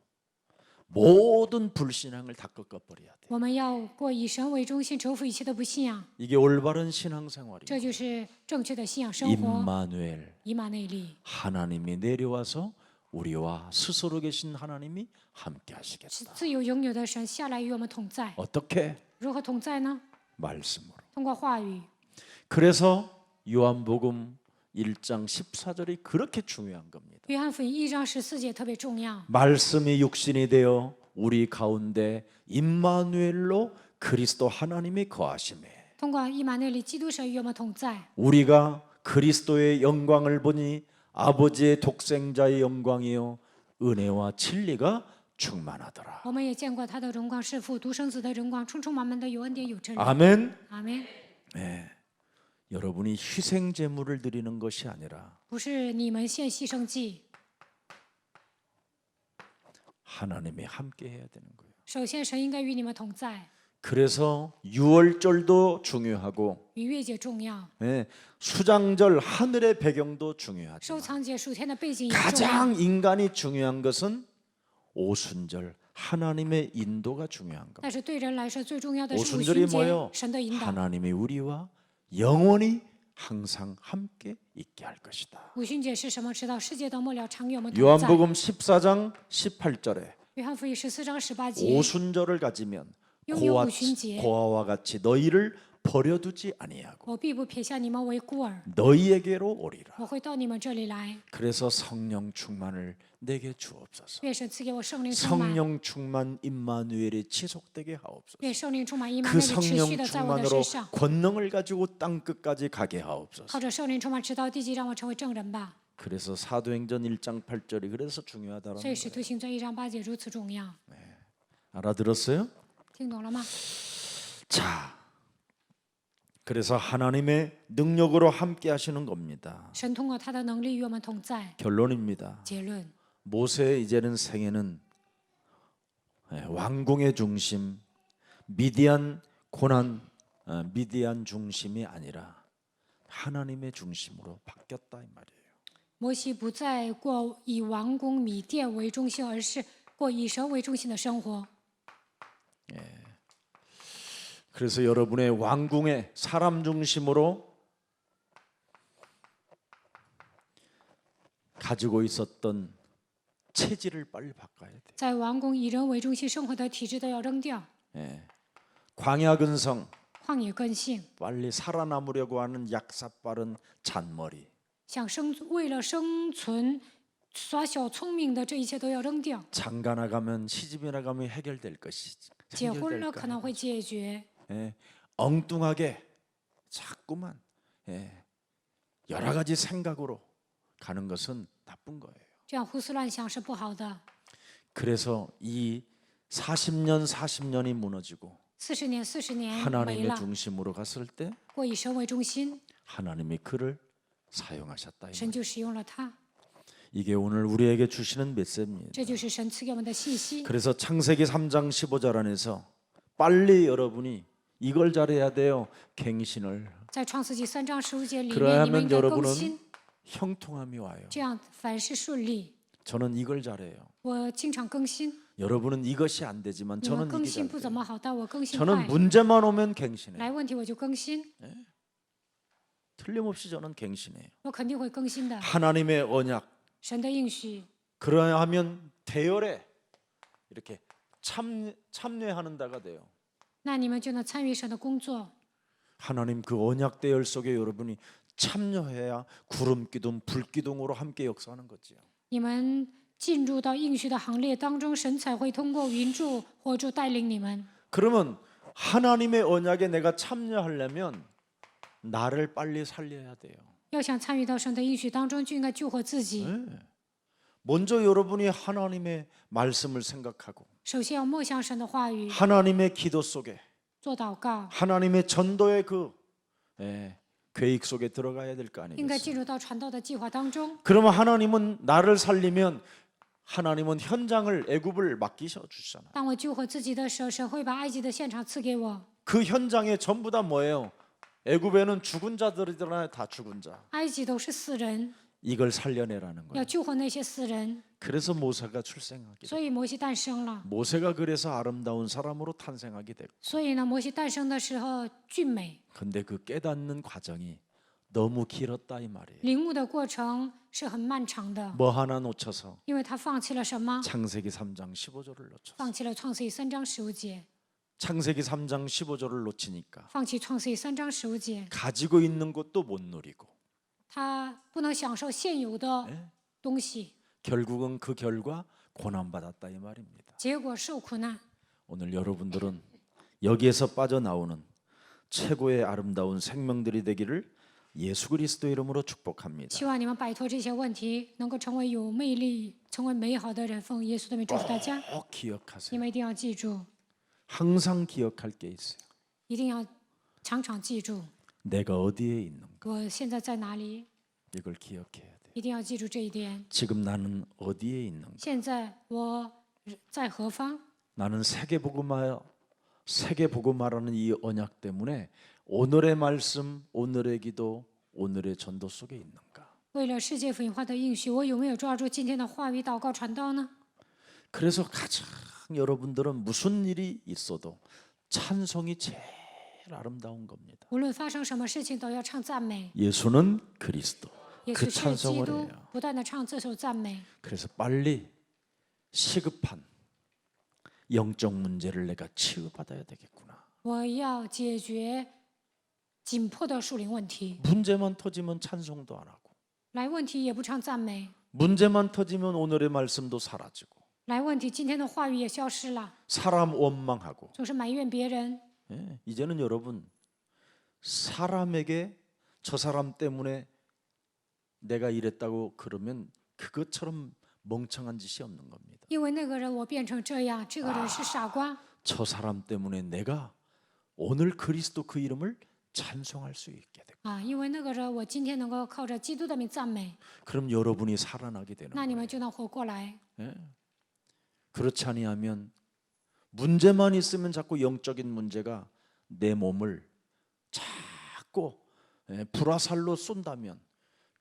모든 불신앙을 다 꺾어버려야 돼. 我们要过以神为中心，折服一切的不信仰， 이게 올바른 신앙생활이에요. 这就是正确的信仰生活。 임마누엘 以马内利， 하나님이 내려와서 우리와 스스로 계신 하나님이 함께 是 하시겠다. 自由拥有的神下来与我们同在。 어떻게? 如何同在呢？ 말씀으로. 通过话语。 그래서 요한복음 1장 14절이 그렇게 중요한 겁니다. 约翰福音1章14节特别重要。 말씀이 육신이 되어 우리 가운데 임마누엘로 그리스도 하나님이 거하심에 通过以马内利，基督神与我们同在。 우리가 그리스도의 영광을 보니 아버지의 독생자의 영광이요 은혜와 진리가 충만하더라. 我们也见过他的荣光，是父独生子的荣光，充充满满的有恩典有真理。 아멘. 阿门。 여러분이 희생 제물을 드리는 것이 아니라 不是你们献牺牲祭， 하나님이 함께 해야 되는 거예요. 首先神应该与你们同在。 그래서 유월절도 중요하고 逾越节重要， 수장절 하늘의 배경도 收 중요하지만 藏节属天的背景也重要。 가장 인간이 중요한 것은 오순절 하나님의 인도가 중요한 겁니다. 但是对人来说，最重要的是五 오순절이 旬节 뭐예요? ，神的引导。 하나님이 우리와 영원히 항상 함께 있게 할 것이다. 五旬节是什么？直到世界的末了，常与我们同在。 요한복음 14장 18절에 约翰福音14章18节， 오순절을 가지면拥有五旬节， 고아와 같이 너희를 버려두지 아니하고 我必不撇下你们为孤儿， 너희에게로 오리라. 我会到你们这里来。 그래서 성령 충만을 내게 주옵소서. 愿神赐给我圣灵充满， 성령 충만 임마누엘이 지속되게 하옵소서. 愿圣灵充满以马 그 内利持续 성령 的在我的 충만으로 身上， 권능을 가지고 땅 끝까지 가게 하옵소서. 靠着圣灵充满，直到地极，让我成为证人吧。 그래서 사도행전 1장 8절이 그래서 중요하다는 所以使 거예요. 徒行传1章8节如此重要， 알아들었어요? 听懂了吗？ 자, 그래서 하나님의 능력으로 함께 하시는 겁니다. 神通过他的能力与我们同在。 결론입니다. 结论， 모세의 이제는 생애는 왕궁의 중심, 미디안 고난, 미디안 중심이 아니라 하나님의 중심으로 바뀌었다 이 말이에요. 摩西不再过以王宫米甸为中心，而是过以神为中心的生活。 그래서 여러분의 왕궁에 사람 중심으로 가지고 있었던 체질을 빨리 바꿔야 돼요. 在王宫以人为中心生活的体制都要扔掉， 예. 광야 근성, 旷野根性， 빨리 살아남으려고 하는 약사 빠른 잔머리. 为了生存耍小聪明的这一切都要扔掉。 장가 나가면 시집이 나가면 해결될 것이 结婚了 해결될 可能 거. 会解决， 예. 엉뚱하게 자꾸만 여러 가지 생각으로 가는 것은 나쁜 거예요. 这样胡思乱想是不好的。 그래서 이 40년이 무너지고 40年没 하나님의 了， 중심으로 갔을 때 过以神为中心， 하나님이 그를 사용하셨다. 이 神 말이에요. 就使用了他。 이게 오늘 우리에게 주시는 메시지입니다. 这就是神赐给我们的信息。 그래서 창세기 3장 15절 안에서 빨리 여러분이 이걸 잘해야 돼요. 갱신을. 在创世纪3章15节里面， 그래야만 你们应该更 여러분은 新， 형통함이 와요. 这样凡事顺利。 저는 이걸 잘해요. 我经常更新， 여러분은 이것이 안 되지만 你们 저는 更 이게 新 잘 不怎 돼요. 么好，但我更新 저는 快。 문제만 오면 갱신해요. 来问题我就更新， 틀림없이 저는 갱신해요. 我肯定会更新的。 하나님의 언약. 神的应许， 그러야 하면 대열에 이렇게 참여하는 자가 돼요. 那你们就能参与神的工作。 하나님 그 언약 대열 속에 여러분이 참여해야 구름 기둥, 불 기둥으로 함께 역사하는 거지요. 你们进入到应许的行列当中，神才会通过云柱、火柱带领你们。 그러면 하나님의 언약에 내가 참여하려면 나를 빨리 살려야 돼요. 要想参与到神的应许当中，就应该救活自己。 먼저 여러분이 하나님의 말씀을 생각하고 首先要默想神的话语， 하나님의 기도 속에 做祷告， 하나님의 전도의 그 계획 속에 들어가야 될 거 应该 아니겠어요? 进入到传道的计划当中。 그러면 하나님은 나를 살리면 하나님은 현장을 애굽을 맡기셔 주시잖아. 当我救活自己的时候，神会把埃及的现场赐给我。 그 현장에 전부 다 뭐예요? 애굽에는 죽은 자들이잖아요. 다 죽은 자. 埃及都是死人， 이걸 살려내라는 要 거예요. 救活那些死人， 그래서 모세가 출생하게 所 돼. 以摩西诞生了。 모세가 그래서 아름다운 사람으로 탄생하게 됐고. 所以呢，摩西诞生的时候俊美， 근데 그 깨닫는 과정이 너무 길었다 이 말이에요. 领悟的过程是很漫长的， 뭐 하나 놓쳐서 因为他放弃了什么？ 창세기 3장 15절을 놓쳤어. 放弃了创世记3章15节， 창세기 3장 15절을 놓치니까 放弃创世记3章15节， 가지고 있는 것도 못 누리고 他不能享受现有的东西， 결국은 그 결과 고난받았다 이 말입니다. 结果受苦难。 오늘 여러분들은 여기에서 빠져나오는 최고의 아름다운 생명들이 되기를 예수 그리스도 이름으로 축복합니다. 希望你们摆脱这些问题，能够成为有魅力、成为美好的人。奉耶稣的名祝福大家。 꼭 你 기억하세요. 们一定要记住， 항상 기억할 게 있어요. 一定要常常记住， 내가 어디에 있는가 我现在在哪里？ 이걸 기억해야 돼. 一定要记住这一点。 지금 나는 어디에 있는가? 现在我在何方？ 나는 세계 복음화라는 이 언약 때문에 오늘의 말씀, 오늘의 기도, 오늘의 전도 속에 있는가? 为了世界福音化的应许，我有没有抓住今天的话语、祷告、传道呢？ 그래서 가장 여러분들은 무슨 일이 있어도 찬송이 제일 아름다운 겁니다. 无论发生什么事情，都要唱赞美。 예수는 그리스도. 也 그 是基 찬송을 督 해요. 不断的唱这首赞美。 그래서 빨리 시급한 영적 문제를 내가 치유받아야 되겠구나. 我要解决紧迫的属灵问题。 문제만 터지면 찬송도 안 하고 来问题也不唱赞美， 문제만 터지면 오늘의 말씀도 사라지고 来问题今天的话语也消失了， 사람 원망하고 总是埋怨别人。 예, 이제는 여러분 사람에게 저 사람 때문에 내가 이랬다고 그러면 그것처럼 멍청한 짓이 없는 겁니다. 因为那个人我变成这样，这个人是傻瓜。 저 사람 때문에 내가 오늘 그리스도 그 이름을 찬송할 수 있게 되고 啊，因为那个人我今天能够靠着基督的名赞美， 그럼 여러분이 살아나게 되는 那你 거예요. 们就能活过来。 예. 그렇지 아니하면 문제만 있으면 자꾸 영적인 문제가 내 몸을 자꾸 불화살로 쏜다면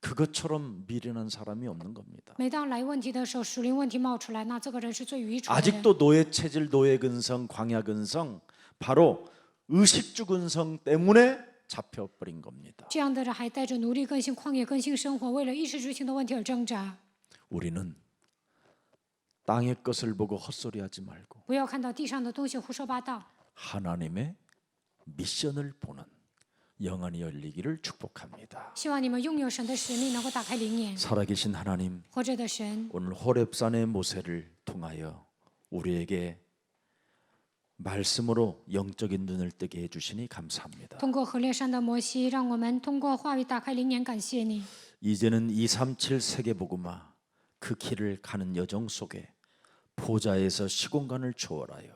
그것처럼 미련한 사람이 없는 겁니다. 每当来问题的时候，属灵问题冒出来，那这个人是最愚蠢的人。 아직도 노예 체질, 노예 근성, 광야 근성 바로 의식주근성 때문에 잡혀버린 겁니다. 这样的人还带着奴隶更新、旷野更新生活，为了衣食住行的问题而挣扎。 우리는 땅의 것을 보고 헛소리하지 말고 不要看到地上的东西胡说八道， 하나님의 미션을 보는 영안이 열리기를 축복합니다. 希望你们拥有神的使命，能够打开灵眼。 살아계신 하나님, 活着的神， 오늘 호렙산의 모세를 통하여 우리에게 말씀으로 영적인 눈을 뜨게 해주시니 감사합니다. 通过河烈山的摩西，让我们通过话语打开灵眼，感谢你。 이제는 237 세계복음화 그 길을 가는 여정 속에 보좌에서 시공간을 초월하여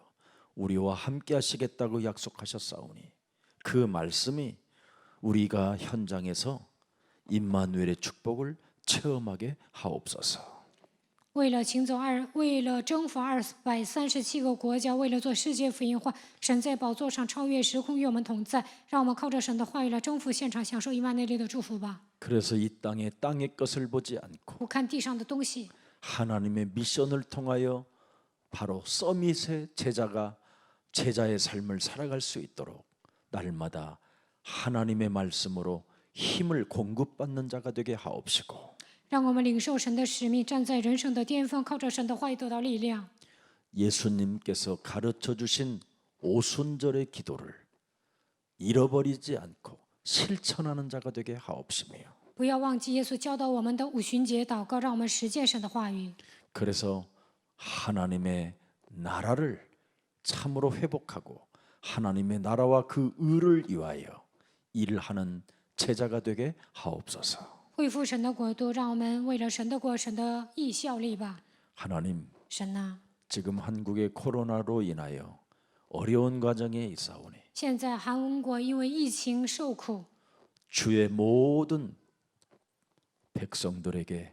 우리와 함께 하시겠다고 약속하셨사오니 그 말씀이 우리가 현장에서 임마누엘의 축복을 체험하게 하옵소서. 为了征服237个国家，为了做世界福音化，神在宝座上超越时空，与我们同在。让我们靠着神的话语来征服现场，享受以马内利的祝福吧。 그래서 이 땅의 것을 보지 않고 不看地上的东西， 하나님의 미션을 통하여 바로 서밋의 제자의 삶을 살아갈 수 있도록 날마다 하나님의 말씀으로 힘을 공급받는 자가 되게 하옵시고 让我们领受神的使命，站在人生的巅峰，靠着神的话语得到力量。 예수님께서 가르쳐 주신 오순절의 기도를 잃어버리지 않고 실천하는 자가 되게 하옵시며 不要忘记耶稣教导我们的五旬节祷告，让我们实践神的话语。 그래서 하나님의 나라를 참으로 회복하고 하나님의 나라와 그 의를 위하여 일을 하는 제자가 되게 하옵소서. 恢复神的国度，让我们为了神的国、神的义效力吧。 하나님, 神呐， 지금 한국의 코로나로 인하여 어려운 과정에 있사오니 现在韩国因为疫情受苦， 주의 모든 백성들에게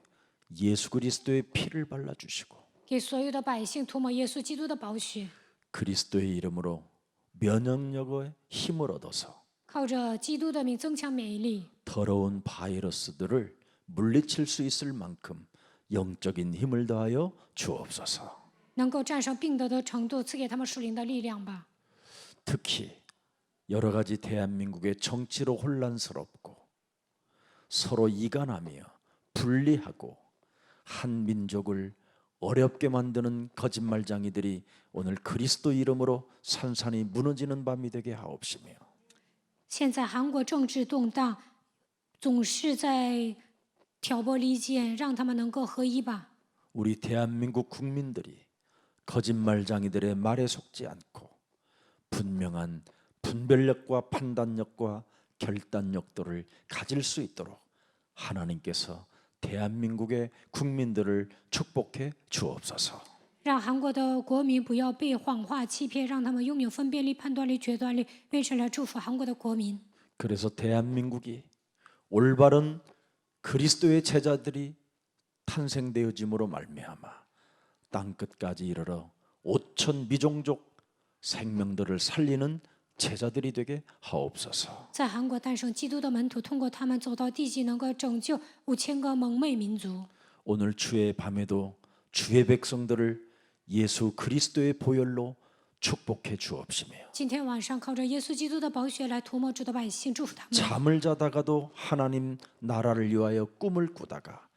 예수 그리스도의 피를 발라 주시고 给所有的百姓涂抹耶稣基督的宝血， 그리스도의 이름으로 면역력의 힘을 얻어서 靠着基督的名增强免疫力， 더러운 바이러스들을 물리칠 수 있을 만큼 영적인 힘을 더하여 주옵소서. 能够战胜病得的程度，赐给他们属灵的力量吧。 특히 여러 가지 대한민국의 정치로 혼란스럽고 서로 이간하며 분리하고 한 민족을 어렵게 만드는 거짓말쟁이들이 오늘 그리스도 이름으로 산산이 무너지는 밤이 되게 하옵시며 现在韩国政治动荡，总是在挑拨离间，让他们能够合一吧。 우리 대한민국 국민들이 거짓말쟁이들의 말에 속지 않고 분명한 분별력과 판단력과 결단력들을 가질 수 있도록 하나님께서 대한민국의 국민들을 축복해 주옵소서. 让韩国的国民不要被谎话欺骗，让他们拥有分辨力、判断力、决断力。愿神来祝福韩国的国民。 그래서 대한민국이 올바른 그리스도의 제자들이 탄생되어짐으로 말미암아 땅 끝까지 이르러 5천 미종족 생명들을 살리는 제자들이 되게 하옵소서. 在韩国诞生基督的门徒，通过他们走到地极，能够拯救5000个蒙昧民族。 오늘 주의 밤에도 주의 백성들을 예수 그리스도의 보혈로 축복해 주옵시며 今天晚上靠着耶稣基督的宝血来涂抹主的百姓，祝福他们。 잠을 자다가도 하나님 나라를 위하여 꿈을 꾸다가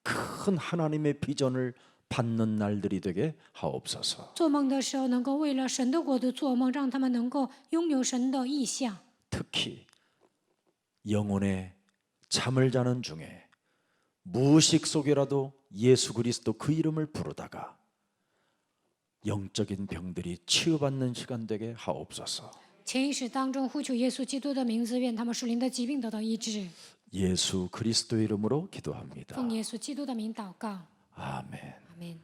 큰 하나님의 비전을 받는 날들이 되게 하옵소서. 做梦的时候，能够为了神的国度做梦，让他们能够拥有神的意象。 특히 영혼의 잠을 자는 중에 무의식 속에라도 예수 그리스도 그 이름을 부르다가 영적인 병들이 치유받는 시간 되게 하옵소서. 潜意识当中呼求耶稣基督的名字，愿他们属灵的疾病得到医治。 예수 그리스도 이름으로 기도합니다. 奉耶稣基督的名祷告， 아멘. 阿门。